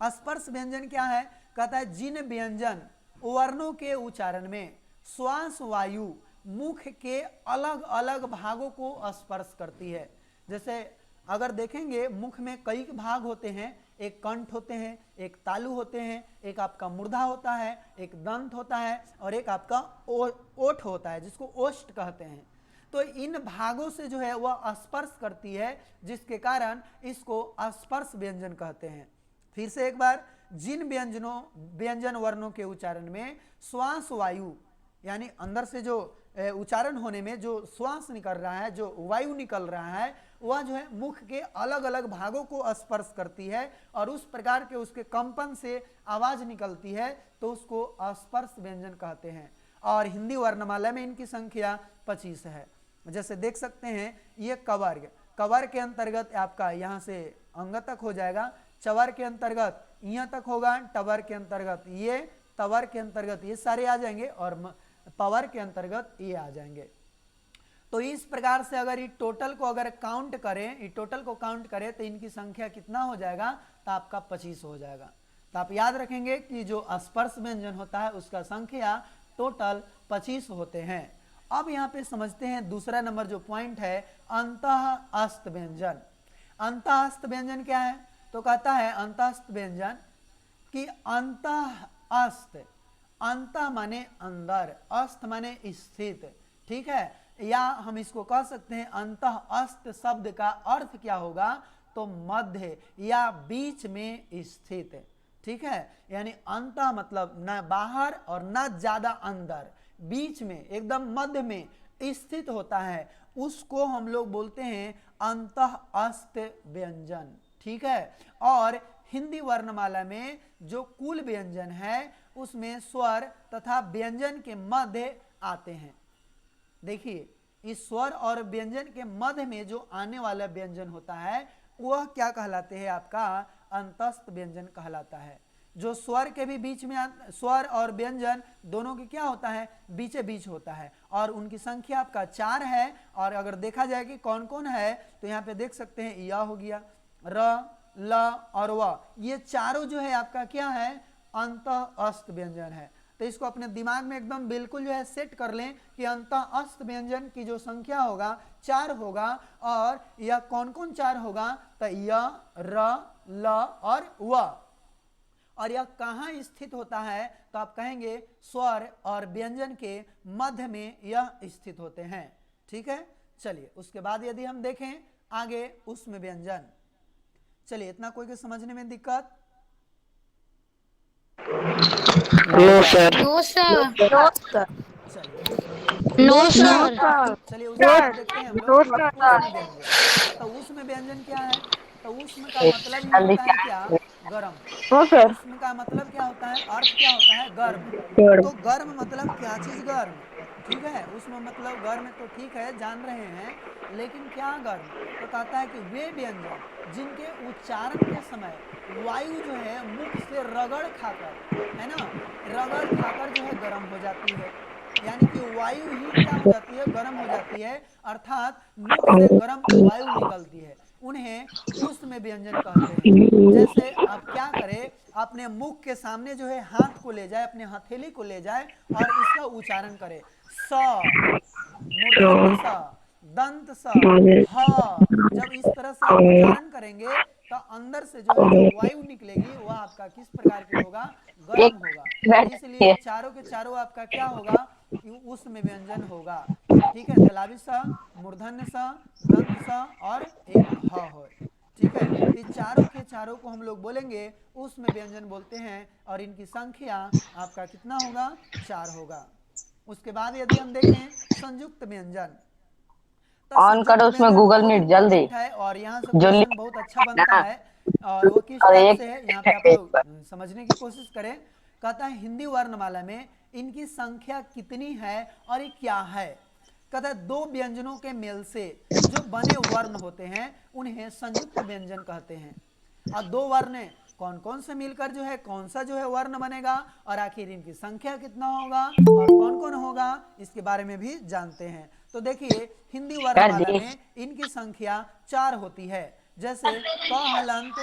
स्पर्श व्यंजन क्या है? कहता है जिन व्यंजन वर्णों के उच्चारण में श्वास वायु मुख के अलग अलग भागों को स्पर्श करती है। जैसे अगर देखेंगे मुख में कई भाग होते हैं, एक कंठ होते हैं, एक तालु होते हैं, एक आपका मूर्धा होता है, एक दंत होता है और एक आपका ओठ होता है जिसको ओष्ठ कहते हैं। तो इन भागों से जो है वह स्पर्श करती है, जिसके कारण इसको स्पर्श व्यंजन कहते हैं। फिर से एक बार, जिन व्यंजन वर्णों के उच्चारण में श्वास वायु यानी अंदर से जो उच्चारण होने में जो श्वास निकल रहा है, जो वायु निकल रहा है, वह जो है मुख के अलग अलग भागों को स्पर्श करती है और उस प्रकार के उसके कंपन से आवाज निकलती है, तो उसको स्पर्श व्यंजन कहते हैं। और हिंदी वर्णमाला में इनकी संख्या 25 है। जैसे देख सकते हैं ये कवर्ग, कवर के अंतर्गत आपका यहाँ से अंग तक हो जाएगा, चवर के अंतर्गत यहाँ तक होगा, टवर के अंतर्गत ये, तवर के अंतर्गत ये सारे आ जाएंगे और पवर के अंतर्गत ये आ जाएंगे। तो इस प्रकार से अगर ये टोटल को अगर काउंट करें, ये टोटल को काउंट करें तो इनकी संख्या कितना हो जाएगा? तो आपका 25 हो जाएगा। तो आप याद रखेंगे कि जो स्पर्श व्यंजन होता है उसका संख्या टोटल 25 होते हैं। अब यहाँ पे समझते हैं दूसरा नंबर जो पॉइंट है, अंतःस्थ व्यंजन। अंतःस्थ व्यंजन क्या है? तो कहता है अंतःस्थ व्यंजन कि अंतःस्थ, अंत माने अंदर, अस्थ माने स्थित, ठीक है, या हम इसको कह सकते हैं अंतःस्थ शब्द का अर्थ क्या होगा? तो मध्य या बीच में स्थित, ठीक है। यानी अंत मतलब न बाहर और न ज्यादा अंदर, बीच में एकदम मध्य में स्थित होता है, उसको हम लोग बोलते हैं अंतःस्थ व्यंजन, ठीक है। और हिंदी वर्णमाला में जो कुल व्यंजन है उसमें स्वर तथा व्यंजन के मध्य आते हैं। देखिए इस स्वर और व्यंजन के मध्य में जो आने वाला व्यंजन होता है वह क्या कहलाते हैं? आपका अंतःस्थ व्यंजन कहलाता है। जो स्वर के भी बीच में स्वर और व्यंजन दोनों की क्या होता है? बीचे बीच होता है और उनकी संख्या आपका 4 है। और अगर देखा जाए कि कौन कौन है तो यहाँ पे देख सकते हैं, या हो गया, र, ल और व, ये चारों जो है आपका क्या है? अंतःस्थ व्यंजन है। तो इसको अपने दिमाग में एकदम बिल्कुल जो है सेट कर लें कि अंतःस्थ व्यंजन की जो संख्या होगा 4 होगा। और यह कौन कौन 4 होगा? तो य, र, ल और व। और यह कहाँ स्थित होता है? तो आप कहेंगे स्वर और व्यंजन के मध्य में यह स्थित होते हैं, ठीक है। चलिए उसके बाद यदि हम देखें आगे उसमें व्यंजन, चलिए इतना कोई के समझने में दिक्कत? No sir. No sir. चलिए नो सर। चलिए उसके बाद देखते हैं हम लोग उष्म व्यंजन। तो उष्म व्यंजन क्या है? तो उष्म का मतलब ही होता है क्या? गर्म। उष्म का मतलब क्या होता है? अर्थ क्या होता है? गर्म। तो गर्म मतलब क्या चीज? गर्म, ठीक है। उष्म मतलब गर्म तो ठीक है, जान रहे हैं, लेकिन क्या गर्म? तो कहता है कि वे व्यंजन जिनके उच्चारण के समय वायु जो है मुख से रगड़ खाकर, है ना, रगड़ खाकर जो है गर्म हो जाती है, यानी कि वायु ही क्या हो जाती है? गर्म हो जाती है, अर्थात मुख से गर्म वायु निकलती है, उन्हें उष्म व्यंजन कहते हैं। जैसे आप क्या करें, अपने मुख के सामने जो है हाथ को ले जाए, अपने हथेली को ले जाए और इसका उच्चारण करें, स, मूर्धन्य स, दंत स, ह। जब इस तरह से आप उच्चारण करेंगे तो अंदर से जो है जो वायु निकलेगी वह आपका किस प्रकार की होगा? गर्म होगा। इसलिए चारों के चारों आपका क्या होगा? उष्म व्यंजन होगा, ठीक है। तलावी स, मूर्धन्य स, दंत स और एक ह हो, ठीक है। तो चारों के चारों को हम लोग बोलेंगे उष्म व्यंजन बोलते हैं और इनकी संख्या आपका कितना होगा? 4 होगा। उसके बाद यदि हम देखें संयुक्त व्यंजन, तो ऑन करो उसमें गूगल मीट जल्दी है और यहाँ से जो क्वेश्चन बहुत अच्छा बनता है। और वो किस और टाइप एक से है यहाँ पे आप लोग समझने की कोशिश करें। कहता है हिंदी वर्णमाला में इनकी संख्या कितनी है और ये क्या है? कहता है 2 व्यंजनों के मेल से जो बने वर्ण होते हैं उन्हें संयुक्त व्यंजन कहते हैं। और दो वर्ण है, कौन कौन से मिलकर जो है कौन सा जो है वर्ण बनेगा, और आखिर इनकी संख्या कितना होगा और कौन कौन होगा, इसके बारे में भी जानते हैं। तो देखिए हिंदी सर वर्णमाला जी। में इनकी संख्या 4 होती है। जैसे क हलंत,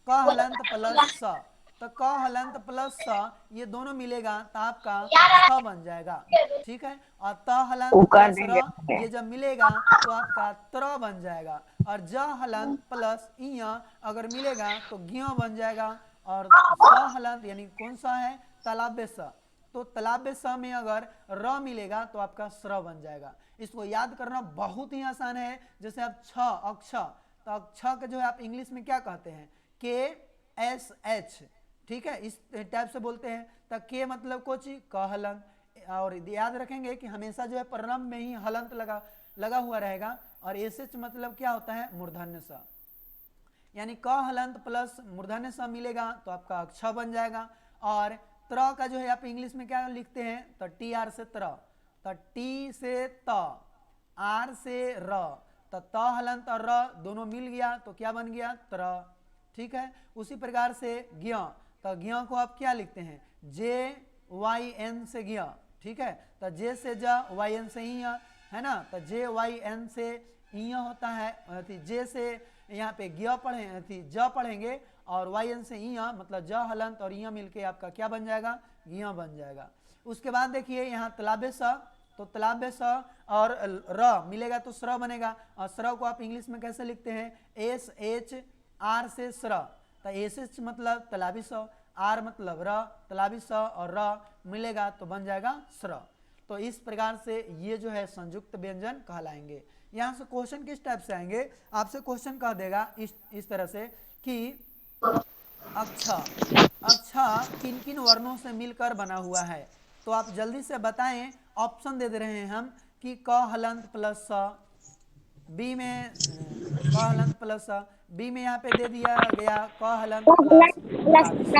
क हलंत प्लस स, तो क हलंत प्लस स ये दोनों मिलेगा तो आपका 6 बन जाएगा। ठीक है, और त हलंत वो कर प्लस र देंगे उसमें। ये जब मिलेगा तो आपका त्र बन जाएगा, और ज हलंत प्लस इय अगर मिलेगा तो ज्ञ बन जाएगा, और स हलंत यानी कौन सा है, तालाब्य स, तो तालाब्य स में अगर र मिलेगा तो आपका स्र बन जाएगा। इसको याद करना बहुत ही आसान है। जैसे आप छ अक्ष, तो अक्ष का जो है आप इंग्लिश में क्या कहते हैं, के एस एच, ठीक है, इस टाइप से बोलते हैं। तो के मतलब कोची क हलंत, और याद रखेंगे कि हमेशा जो है प्रारंभ में ही हलंत लगा हुआ रहेगा, और एस एच मतलब क्या होता है, मूर्धन्य स, यानी क हलंत प्लस मूर्धन्य स मिलेगा तो आपका अक्ष बन जाएगा। और त्र का जो है आप इंग्लिश में क्या लिखते हैं, तो टी आर से त्र, तो टी से त, आर से र, तो त हलंत और र दोनों मिल गया तो क्या बन गया, त्र। ठीक है, उसी प्रकार से ज्ञ, तो ज्ञ को आप क्या लिखते हैं, जे वाई एन से ज्ञ, ठीक है, तो जे से ज, वाई एन से ई, है ना, तो जे वाई एन से ई होता है, जे से यहाँ पे ज्ञ पढ़े ज पढ़ेंगे, और वाई एन से ई मतलब ज हलंत और ई मिलके आपका क्या बन जाएगा, ज्ञ बन जाएगा। उसके बाद देखिए यहाँ तलाबे स, तो तलाबे स और र मिलेगा तो स्र बनेगा, और स्र को आप इंग्लिश में कैसे लिखते हैं, एस एच आर से स्र, तो एस एच मतलब तलाबी स, आर मतलब र, तलाबी स और र मिलेगा तो बन जाएगा स्र। तो इस प्रकार से ये जो है संयुक्त व्यंजन कहलाएंगे। यहाँ से क्वेश्चन किस टाइप से आएंगे, आपसे क्वेश्चन कह देगा इस तरह से कि अक्षा, अक्षा किन किन वर्णों से मिलकर बना हुआ है, तो आप जल्दी से बताएं। ऑप्शन दे रहे हैं हम कि क हलंत प्लस स, बी में क हलंत प्लस स, बी में यहाँ पे दे दिया गया क हलंत प्लस तलाबी स,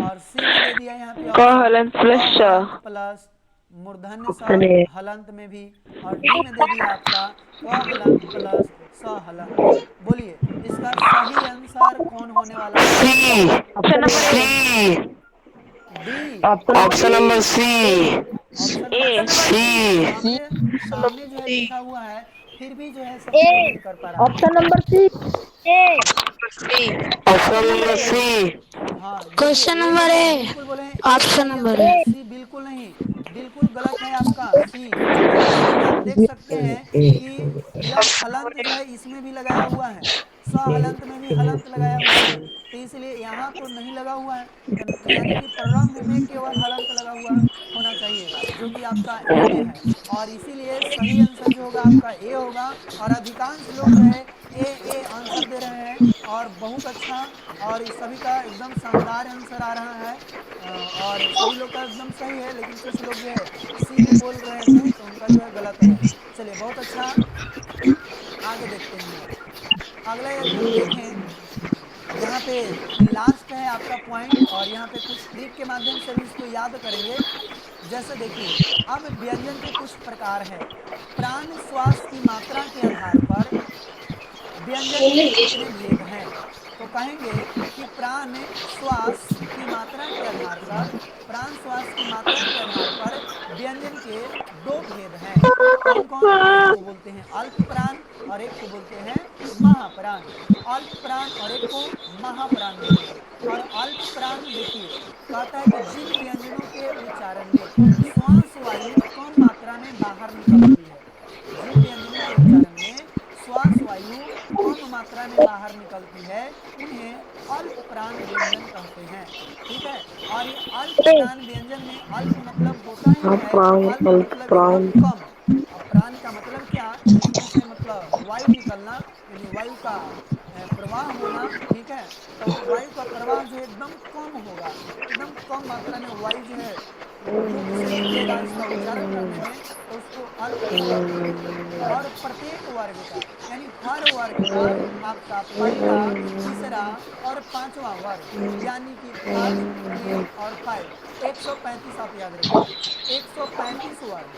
और सी में दे दिया यहाँ पे ऑप्शन हलन क प्लस हलंत प्लस मूर्धन्य स अरे हलंत में भी, और डी में दे दिया आपका क हलंत प्लस स हलंत। बोलिए इसका सही आंसर कौन होने वाला है, C. Option number C. D, option number C. Option number A C. देखिए सी। सामने सामने जो है लिखा हुआ है, फिर भी जो है सब सही नहीं कर पा रहा है। Option number C A. Option number C. हाँ देखिए क्वेश्चन ए नंबर बोले ए, बिल्कुल बोले हैं, ए ऑप्शन सही नंबर आंसर ए। है, सी बिल्कुल नहीं, बिल्कुल गलत है आपका सी, क्योंकि सी में आप देख सकते हैं कि यह हलंत जो है इसमें भी लगाया हुआ है, स हलंत में भी हलंत लगाया हुआ है, तो इसलिए यहाँ तो नहीं लगा हुआ है, तो यानी कि प्रारंभ में केवल हलंत लगा हुआ होना चाहिए, जो कि आपका ए में है, और इसीलिए सही आंसर जो होगा आपका ए होगा। और अधिकांश लोग जो है ए आंसर दे रहे हैं, और बहुत अच्छा, और इस सभी का एकदम शानदार आंसर आ रहा है, और सभी लोग का एकदम सही है, लेकिन कुछ लोग जो है सी में बोल रहे थे तो उनका जो है गलत है। चलिए बहुत अच्छा, आगे देखते हैं अब। अगला यदि हम देखें, यहाँ पे लास्ट है आपका पॉइंट, और यहाँ पे कुछ ट्रिक के माध्यम से भी इसको याद करेंगे। जैसे देखिए अब व्यंजन के कुछ प्रकार है, प्राण श्वास की मात्रा के आधार पर व्यंजन के कितने भेद हैं, तो कहेंगे कि प्राण श्वास की मात्रा के आधार पर, प्राण श्वास की मात्रा के आधार पर व्यंजन के दो भेद हैं। कौन कौन, एक को बोलते हैं अल्प प्राण और एक को बोलते हैं महाप्राण, अल्प प्राण और एक को महाप्राण बोलेंगे। और अल्प प्राण देखिए कहता है कि जिन व्यंजनों के उच्चारण में श्वास वायु कम मात्रा में बाहर निकलती है, जिन व्यंजनों के उच्चारण में श्वास वायु कम मात्रा में बाहर निकलती है उन्हें अल्प प्राण व्यंजन कहते हैं। ठीक है, और ये अल्प प्राण व्यंजन में अल्प मतलब होता ही है, अल्प मतलब एकदम कम, और प्राण का मतलब क्या, जिसमें से मतलब वायु निकलना, यानी वायु का प्रवाह होना। ठीक है, तो वो वायु का प्रवाह जो है एकदम कम होगा, एकदम कम मात्रा में वायु जो है मुख से निकलेगा इसका उच्चारण करने में, तो उसको अल्प प्राण बोलेंगे। और प्रत्येक वर्ग का, यानी हर वर्ग का आपका पहला, तीसरा और पांचवा वर्ग, यानी कि फर्स्ट, फिफ्थ और फाइव, 135 आप याद रखिएगा, 135 वर्ग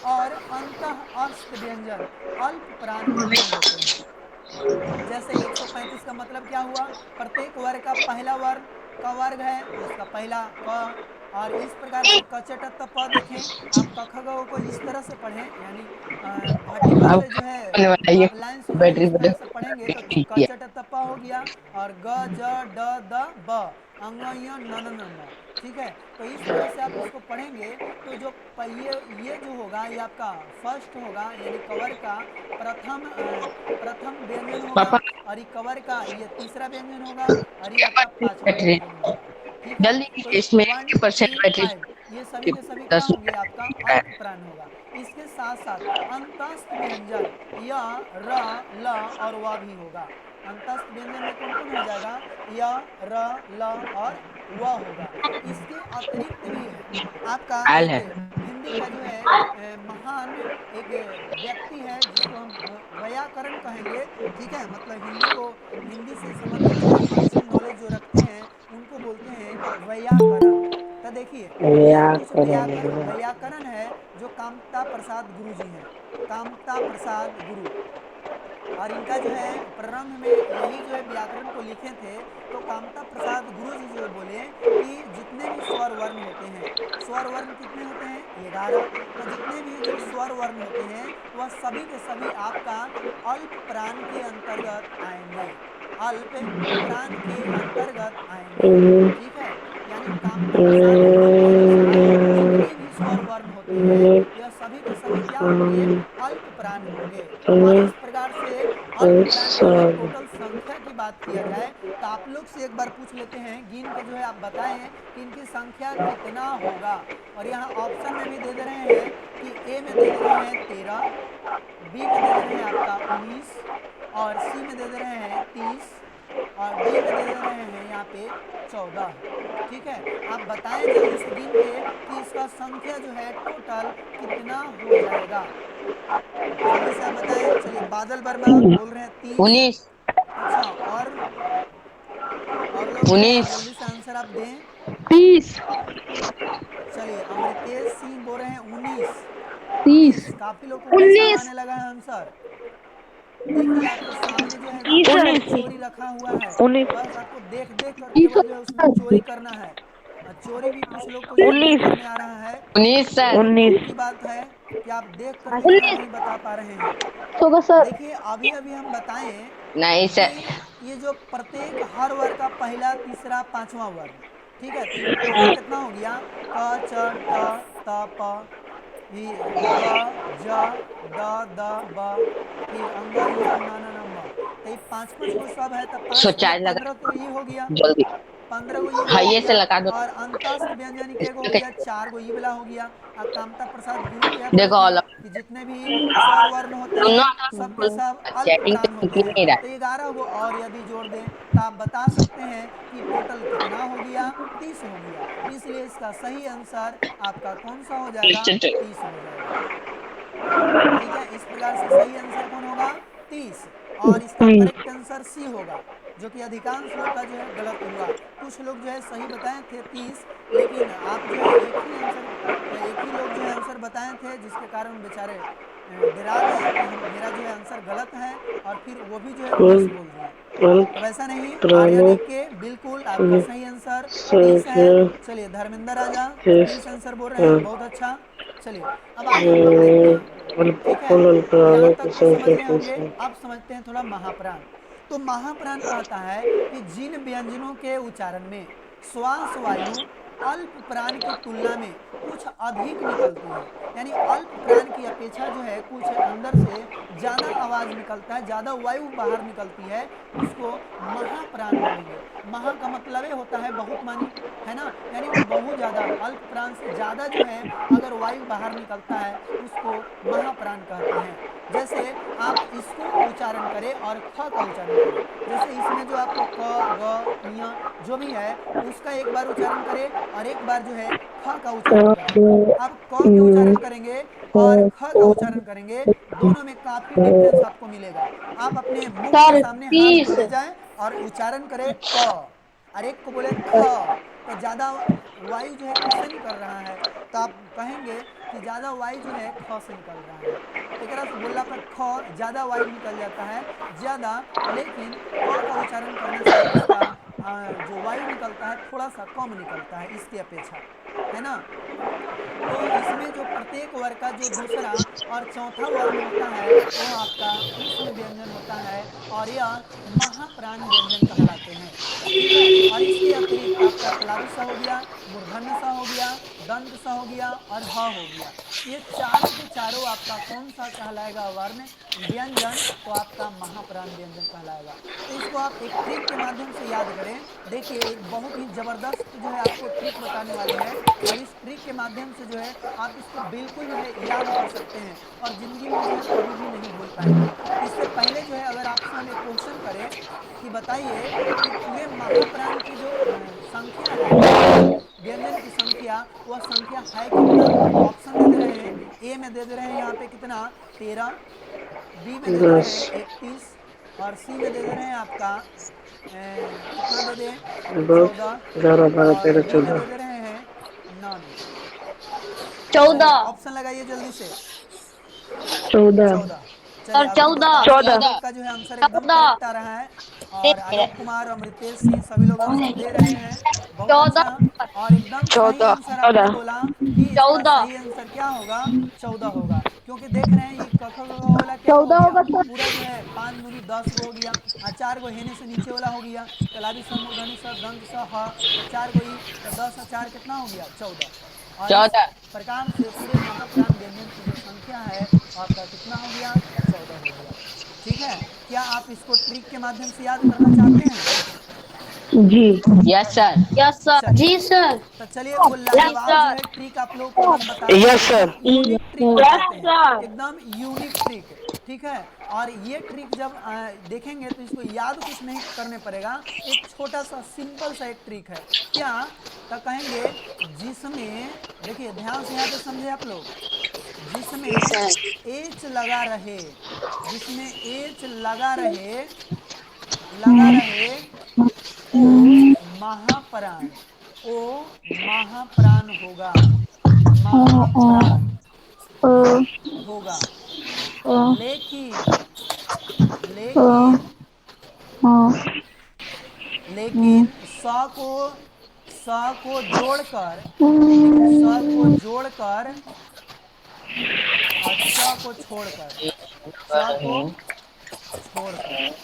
और अंतः अस्त व्यंजन अल्प प्राण व्यंजन होते हैं। जैसे 135 का मतलब क्या हुआ, प्रत्येक वर्ग का पहला वर्ण का वर्ग है तो उसका पहला क। और इस प्रकार से कचट प देखें, आप क ख ग को इस तरह से पढ़ें, यानी अब वर्टिकल जो है होने वाला है ये आप लाइन से जो है बैटरी इस तरह से पढ़ेंगे तो बैटरी कचट त प हो गया, और ग ज ड द ब अंग य न न न म। ठीक है, तो इस तरह से आप इसको पढ़ेंगे तो जो ये जो होगा ये आपका फर्स्ट होगा, यानी कवर का प्रथम व्यंजन होगा, पापा और ये कवर का ये तीसरा व्यंजन होगा, और ये आपका पांचवा बैटरी व्यंजन होगा। ठीक है, जल्दी तो कीजिए, इसमें वन 80% थ्री बैटरी फाइव ये सभी के सभी क्या 10 होंगे, आपका मिनट है। अल्प प्राण होगा। इसके साथ साथ अंतस्थ व्यंजन य र ल और व भी होगा। अंतस्थ व्यंजन में कौन कौन हो जाएगा, य र ल और व होगा। इसके अतिरिक्त भी है आपका आयल एक है हिंदी का जो है महान एक व्यक्ति है जिसको हम वैयाकरण कहेंगे। ठीक है, मतलब हिंदी से संबंधित जो है अच्छे नॉलेज जो रखते हैं उनको बोलते हैं वैयाकरण। तो देखिए ये कुछ वैयाकरण है जो कामता प्रसाद गुरु जी हैं, कामता प्रसाद गुरु। और इनका जो है प्रारंभ में यही जो है व्याकरण को लिखे थे। तो कामता प्रसाद गुरु जी जो बोले कि जितने भी स्वर वर्ण होते हैं, स्वर वर्ण कितने होते हैं 11, तो जितने भी जो स्वर वर्ण होते हैं वह सभी के सभी आपका अल्प प्राण के अंतर्गत आएंगे, अल्प प्राण के अंतर्गत आएंगे। ठीक है, यानी कामता प्रसाद गुरु के अनुसार जितने भी स्वर वर्ण होते हैं यह सभी के सभी क्या होंगे, अल्प प्राण होंगे। और इस प्रकार से अल्प प्राण की अगर टोटल संख्या की बात किया जाए तो आप लोग से एक बार पूछ लेते हैं, गिन के जो है आप बताएं कि इनकी संख्या कितना होगा। और यहाँ ऑप्शन में भी दे दे रहे हैं कि ए में दे दे रहे हैं 13, बी में दे दे रहे हैं आपका 19, और सी में दे दे रहे हैं 30, और डी में दे दे रहे हैं यहाँ पे 14। ठीक है, आप बताएं जल्दी से गिन के कि इसका संख्या जो है टोटल कितना हो जाएगा। जल्दी से आप बताएं। चलिए बादल वर्मा बोल रहे हैं 30। 19 अच्छा, और लोग जो है 19 जल्दी से आंसर आप दें। 30 चलिए अमृतेश सिंह बोल रहे हैं 19। 30 30 काफी लोग को कैसा उन्नीस। आने लगा है आंसर। देखिए आपके सामने जो है तीस कितना सर। चोरी रखा हुआ है, उन्नीस बस आपको देख देख कर केवल जो है उसमें चोरी करना है। चोरी भी कुछ लोग को जो है नहीं 19 करने आ रहा है। 19 सर तो दुख 19 की बात है कि आप देख कर भी जो है उन्नीस नहीं बता पा रहे हैं। होगा सर। देखिए अभी अभी हम बताएं नहीं कि सर ये जो प्रत्येक हर वर्ग का पहला तीसरा पांचवा वर्ण, ठीक है, तो ये टोटल कितना हो गया, क च ट त प, फिर ग ज ड द ब, फिर अंग य न न न म। तो ये पाँच पाँच गो सब है, तो सो पाँच तिया चार्ज लगा 15 तो ये हो गया, जल्दी 15 गो ये वाला हो हाइये से गया। लगा दो और अंतस्थ व्यंजन के गो हो इसमें गया 4 गो ये वाला हो गया। और कामता प्रसाद गुरु क्या बोले देखो थे ऑल कि जितने भी स्वर वर्ण होते सुनो हैं सब के सब अल्प चैटिंग प्राण तो होते निकल हैं। नहीं रहा तो 11 गो और यदि जोड़ दें तो आप बता सकते हैं कि टोटल कितना हो गया, 30 हो गया। इसलिए इसका सही आंसर आपका कौन सा हो जाएगा, है 30 हो जाएगा। ठीक है, इस प्रकार से सही आंसर कौन होगा, 30। और इसका करेक्ट आंसर सी होगा, जो कि अधिकांश लोग का जो है गलत हुआ। कुछ लोग जो है सही बताए थे 30, लेकिन आप जो है एक ही लोग जो है आंसर बताए थे, जिसके कारण बेचारे डरा गए कि हम मेरा जो है आंसर गलत है, और फिर वो भी जो है 30 बोल दिए। तो वैसा नहीं, आर्यन के बिल्कुल आपका सही आंसर 30 है। चलिए धर्मेंद्र राजा 30 आंसर बोल रहे हैं, बहुत अच्छा। चलिए अब आगे हम लोग देखते हैं। ठीक है, यहाँ तक तो समझ गए होंगे। अब समझते हैं थोड़ा महाप्राण। तो महाप्राण कहता है कि जिन व्यंजनों के उच्चारण में श्वास वायु अल्प प्राण की तुलना में कुछ अधिक निकलती है, यानी अल्प प्राण की अपेक्षा जो है कुछ अंदर से ज्यादा आवाज निकलता है, ज्यादा वायु बाहर निकलती है, उसको महाप्राण बोलेंगे। महा का मतलब है होता है बहुत मानी, है ना, यानी बहुत ज्यादा अल्प प्राण से ज्यादा जो है अगर वायु बाहर निकलता है उसको महाप्राण कहते हैं। जैसे आप इसको उच्चारण करें और ख का उच्चारण करें, जैसे इसमें जो आपको क ग य जो भी है उसका एक बार उच्चारण करें और एक बार जो है ख का उच्चारण करें। आप क के उच्चारण करेंगे और ख का उच्चारण करेंगे, दोनों में काफी डिफरेंस आपको मिलेगा। आप अपने मुंह के सर सामने हाथ को 30। ले जाएं और उच्चारण करें क, और एक को बोले ख, तो ज्यादा वायु जो है किससे निकल रहा है, तो आप कहेंगे कि ज़्यादा वाई जो है ख से निकल रहा है। एक तरह से बोलला पर ख ज़्यादा वाई निकल जाता है ज़्यादा, लेकिन क का उच्चारण करने से इसका जो वायु निकलता है थोड़ा सा कम निकलता है इसकी अपेक्षा, है ना। तो इसमें जो प्रत्येक वर्ग का जो दूसरा और चौथा वर्ण होता है वो आपका ऊष्म व्यंजन होता है और यह महाप्राण व्यंजन कहलाते हैं। ठीक है, और इसके अतिरिक्त आपका तलावी सा हो गया, मूर्धन्य सा हो गया, दंत सा हो गया और ह हो गया। ये चारों के चारों आपका कौन सा कहलाएगा वर्ण व्यंजन, तो आपका महाप्राण व्यंजन कहलाएगा। तो इसको आप एक ट्रिक के माध्यम से याद करें। देखिए एक बहुत ही जबरदस्त जो है आपको ट्रिक बताने वाले हैं और इस ट्रिक के माध्यम से जो है आप इसको बिल्कुल जो है याद कर सकते हैं और जिंदगी में जो है कभी भी नहीं भूल पाएंगे। इससे पहले जो है अगर आपसे हम एक क्वेश्चन करें कि बताइए कि ये महाप्राण की जो संख्या है व्यंजन की संख्या, वह संख्या है कितना। ऑप्शन दे दे रहे हैं, ए में दे दे रहे हैं यहाँ पे कितना 13, बी में दे दे रहे 10 हैं 31 और सी में दे दे रहे हैं आपका कितना दे दें 10 14 11 12 और 13 डी में 14 दे दे रहे हैं नन। चलिए 14 ऑप्शन लगाइए जल्दी से। 14 14। चलिए और अभी तो 14 काफी आप 14 लोग का जो है आंसर एकदम 14 करेक्ट आ रहा है और आलोक कुमार अमृतेश सिंह सभी लोग आंसर दे रहे हैं, बहुत 14 अच्छा। और एकदम सही 14 आंसर आपने 14 बोला कि इसका 14 सही आंसर क्या होगा 14 होगा, क्योंकि देख रहे हैं ये क ख ग घ वाला क्या हो 14 गया होगा सर। पूरा जो है 5 दूनी 10 गो हो गया और 4 गो हेने से नीचे वाला हो गया तलाबी स मूर्धनी स दंत स ह, तो 4 गो ई तो 10 और 4 कितना हो गया 14। और इस 14 प्रकार से पूरे महाप्राण व्यंजन की जो संख्या है आपका कितना हो गया 14 हो गया। ठीक है, क्या आप इसको ट्रिक के माध्यम से याद करना चाहते हैं। जी यस सर यस सर। चलिए जी सर। तो चलिए वो जी लाजवाब जो सर। है ट्रिक आप लोगों को अब हम बताते हैं, यस एकदम सर यूनिक ट्रिक यस बताते हैं, सर। एकदम यूनिक ट्रिक। ठीक है, और ये ट्रिक जब देखेंगे तो इसको याद कुछ नहीं करने पड़ेगा, एक छोटा सा सिंपल सा एक ट्रिक है। क्या, तो कहेंगे जिसमें, देखिए ध्यान से यहाँ पे समझे आप लोग, जिसमें एच लगा रहे, जिसमें एच लगा रहे ओ महाप्राण, ओ महाप्राण होगा, महाप्राण होगा। लेकिन लेकिन लेकिन स को जोड़कर, देखिए स को जोड़कर और च को छोड़कर, च को छोड़कर,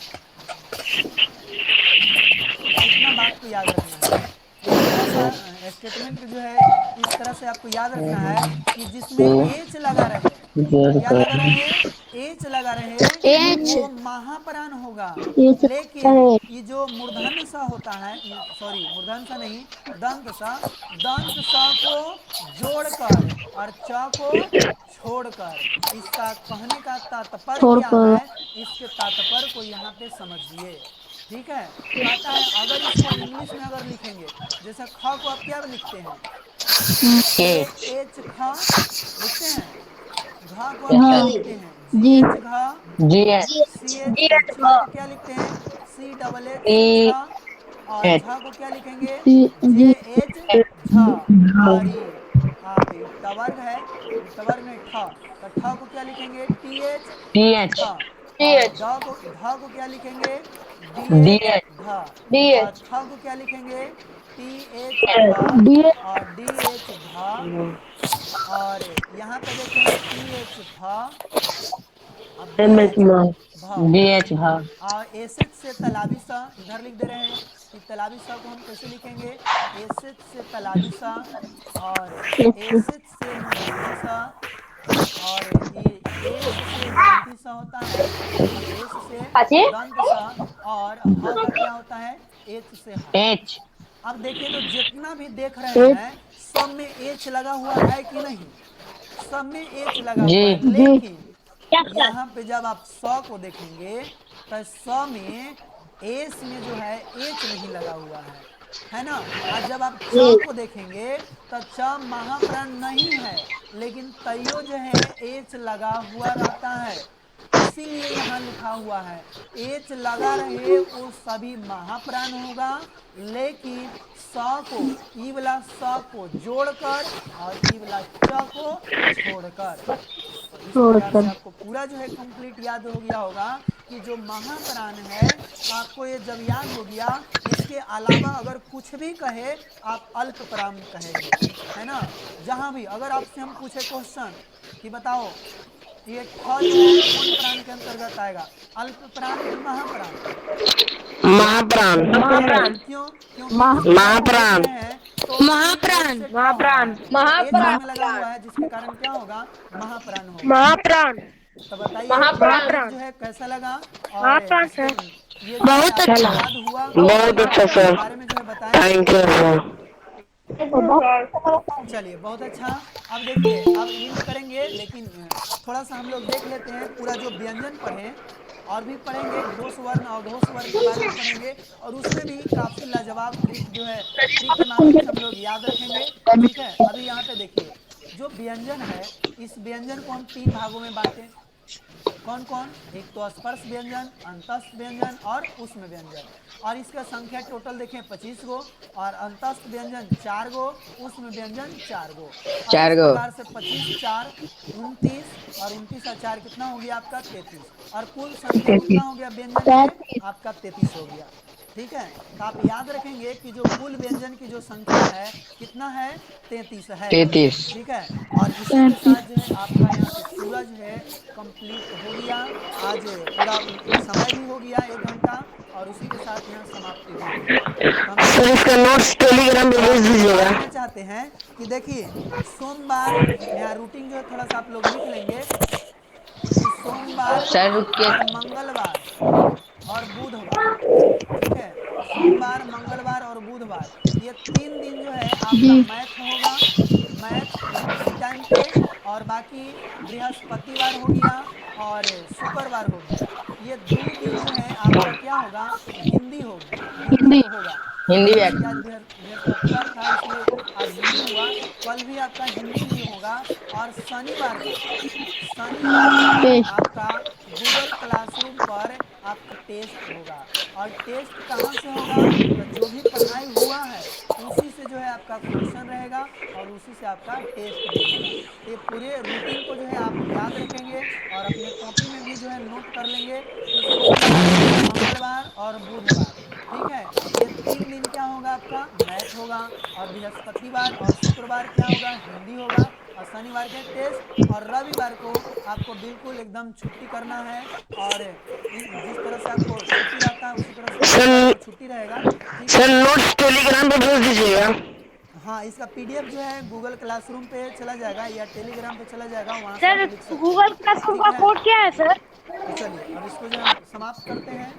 इतना बात को याद रखना है। एक थोड़ा सा स्टेटमेंट जो है इस तरह से आपको याद रखना है कि जिसमें एच लगा रहे, क्या लगा रहे, एच लगा रहे, एच वो महाप्राण होगा। एच लेकिन ये जो मूर्धन्य सा होता है, सॉरी मूर्धन्य सा नहीं, दंत सा को जोड़कर और च को छोड़कर, इसका कहने का तात्पर्य क्या है, इसके तात्पर्य को यहाँ पे समझिए। ठीक है, कहता है अगर इसको इंग्लिश में अगर लिखेंगे, जैसे ख को आप क्या लिखते हैं, ए एच ख लिखते हैं, घ को आप क्या लिखते हैं, जी एच घ, जी एच सी एच, छ को क्या लिखते हैं, सी डबल एच से छ, और झ को क्या लिखेंगे, जे एच झ, और ये टवर्ग है, टवर्ग नहीं ठ, तो ठ को क्या लिखेंगे, टी एच टी ठ, एच और ध को क्या लिखेंगे, डी डी एच एच ध, डी और एच थ को क्या लिखेंगे, टी एच थ, डी एच और डी एच ध, और यहाँ पे देखें टी एच थ, अब डी एम एच एच मान भ, डी एच भा और एस एच से तलाबी सा इधर लिख दे रहे हैं कि तलाबी सा को हम कैसे लिखेंगे, एस एच से तलाबी सा, और एस एच से मूर्धन्य सा, और ये एस से दंती सा होता है, एस से पाचे दंत सा, और ह का क्या होता है, एच से ह। एच अब देखिए तो जितना भी देख रहे हैं सब में एच लगा हुआ है कि नहीं, सब में एच लगा जी हुआ है, लेकिन यस सर। यहाँ पे जब आप स को देखेंगे तो स में एस में जो है एच नहीं लगा हुआ है ना। और जब आप च को देखेंगे तो च महाप्राण नहीं है, लेकिन तैयो जो है एच लगा हुआ रहता है। इसीलिए यहाँ लिखा हुआ है एच लगा रहे वो सभी महाप्राण होगा, लेकिन स को ई वाला स को जोड़कर और ई वाला च को छोड़कर। तो इस प्रकार से आपको पूरा जो है कंप्लीट याद हो गया होगा कि जो महाप्राण है आपको ये जब याद हो गया, इसके अलावा अगर कुछ भी कहे आप अल्प प्राण कहेंगे, है ना। जहां भी अगर आपसे हम पूछे क्वेश्चन कि बताओ ये ठ जो है कौन प्राण के अंतर्गत आएगा, अल्प प्राण कि महाप्राण? महाप्राण। क्यों? क्योंकि इसको जब हम देख रहे हैं तो महाप्राण। महाप्राण तो एच महाप्राण। में लगा हुआ है, जिसके कारण क्या होगा, महाप्राण होगा। महाप्राण। तो बताइए ये टॉपिक जो है कैसा लगा, और महाप्राण इसको सर। ये जो है आपको याद हुआ कि बहुत नहीं, अच्छा इसके सर, बारे में जो है बताएं। Thank you sir. चलिए बहुत अच्छा। अब देखिए अब इंड करेंगे, लेकिन थोड़ा सा हम लोग देख लेते हैं पूरा जो व्यंजन पढ़े और भी पढ़ेंगे, घोष वर्ण अघोष वर्ण के बारे में पढ़ेंगे, और उसमें भी काफ़ी लाजवाब ट्रिक जो है, ट्रिक के माध्यम से हम लोग याद रखेंगे। ठीक है, अभी यहाँ पे देखिए जो व्यंजन है, इस व्यंजन को हम 3 भागों में बांटें। कौन कौन? एक तो स्पर्श व्यंजन, अंतस्थ व्यंजन और उष्म व्यंजन। और इसका संख्या टोटल देखें 25 गो, और अंतस्थ व्यंजन 4 गो, उष्म व्यंजन 4 गो। अब इस प्रकार से 25 4 29, और 29 और 4 कितना हो गया आपका 33, और कुल संख्या कितना हो गया व्यंजन के आपका 33 हो गया। ठीक है, तो आप याद रखेंगे कि जो कुल व्यंजन की जो संख्या है कितना है, 33 है। 33। ठीक है, और इसी के साथ जो है आपका यहाँ पे पूरा जो है कंप्लीट हो गया। आज पूरा समय भी हो गया 1 घंटा, और उसी के साथ यहाँ समाप्ति भी हो गया। तो हम सर चलते इसका हैं। नोट्स टेलीग्राम में तो भेज आप क्या दीजिएगा। करना चाहते हैं कि देखिए सोमवार, यहाँ रूटीन जो है थोड़ा सा आप लोग लिख लेंगे कि सोमवार सर रुकिए। और मंगलवार और बुधवार, ठीक है, सोमवार मंगलवार और बुधवार, ये 3 दिन जो है आपका मैथ होगा, मैथ इसी टाइम पे, और बाकी बृहस्पतिवार हो गया और शुक्रवार हो गया। ये 2 दिन जो है आपका क्या होगा, हिंदी होगी, हिंदी होगा। हिंदी जैसे कि आज व्याकरण। बृहस्पतिवार था इसलिए आज हिंदी हुआ, कल भी आपका हिंदी ही होगा। और शनिवार का आपका गूगल क्लासरूम पर आपका टेस्ट होगा, और टेस्ट कहाँ से होगा, तो जो भी पढ़ाई हुआ है उसी से जो है आपका क्वेश्चन रहेगा, और उसी से आपका टेस्ट भी होगा। तो ये पूरे रूटीन को जो है आप याद रखेंगे और अपने कॉपी में भी जो है नोट कर लेंगे कि सोमवार मंगलवार और बुधवार, ठीक है, ये 3 दिन क्या होगा आपका मैथ होगा, और बृहस्पतिवार और शुक्रवार क्या होगा, हिंदी होगा, और शनिवार के टेस्ट, और रविवार को आपको बिल्कुल एकदम छुट्टी करना है। और जिस तरह से आपको छुट्टी रहता है उसी तरह से रविवार सर को छुट्टी रहेगा। ठीक सर है, नोट्स टेलीग्राम पे भेज दीजिएगा। हाँ, इसका पीडीएफ जो है गूगल क्लासरूम पे चला जाएगा या टेलीग्राम पे चला जाएगा, वहाँ से आप सर लिख सकते गूगल हैं। क्लासरूम ठीक का है, कोड क्या है सर? तो चलिए अब इसको जो हम समाप्त करते हैं।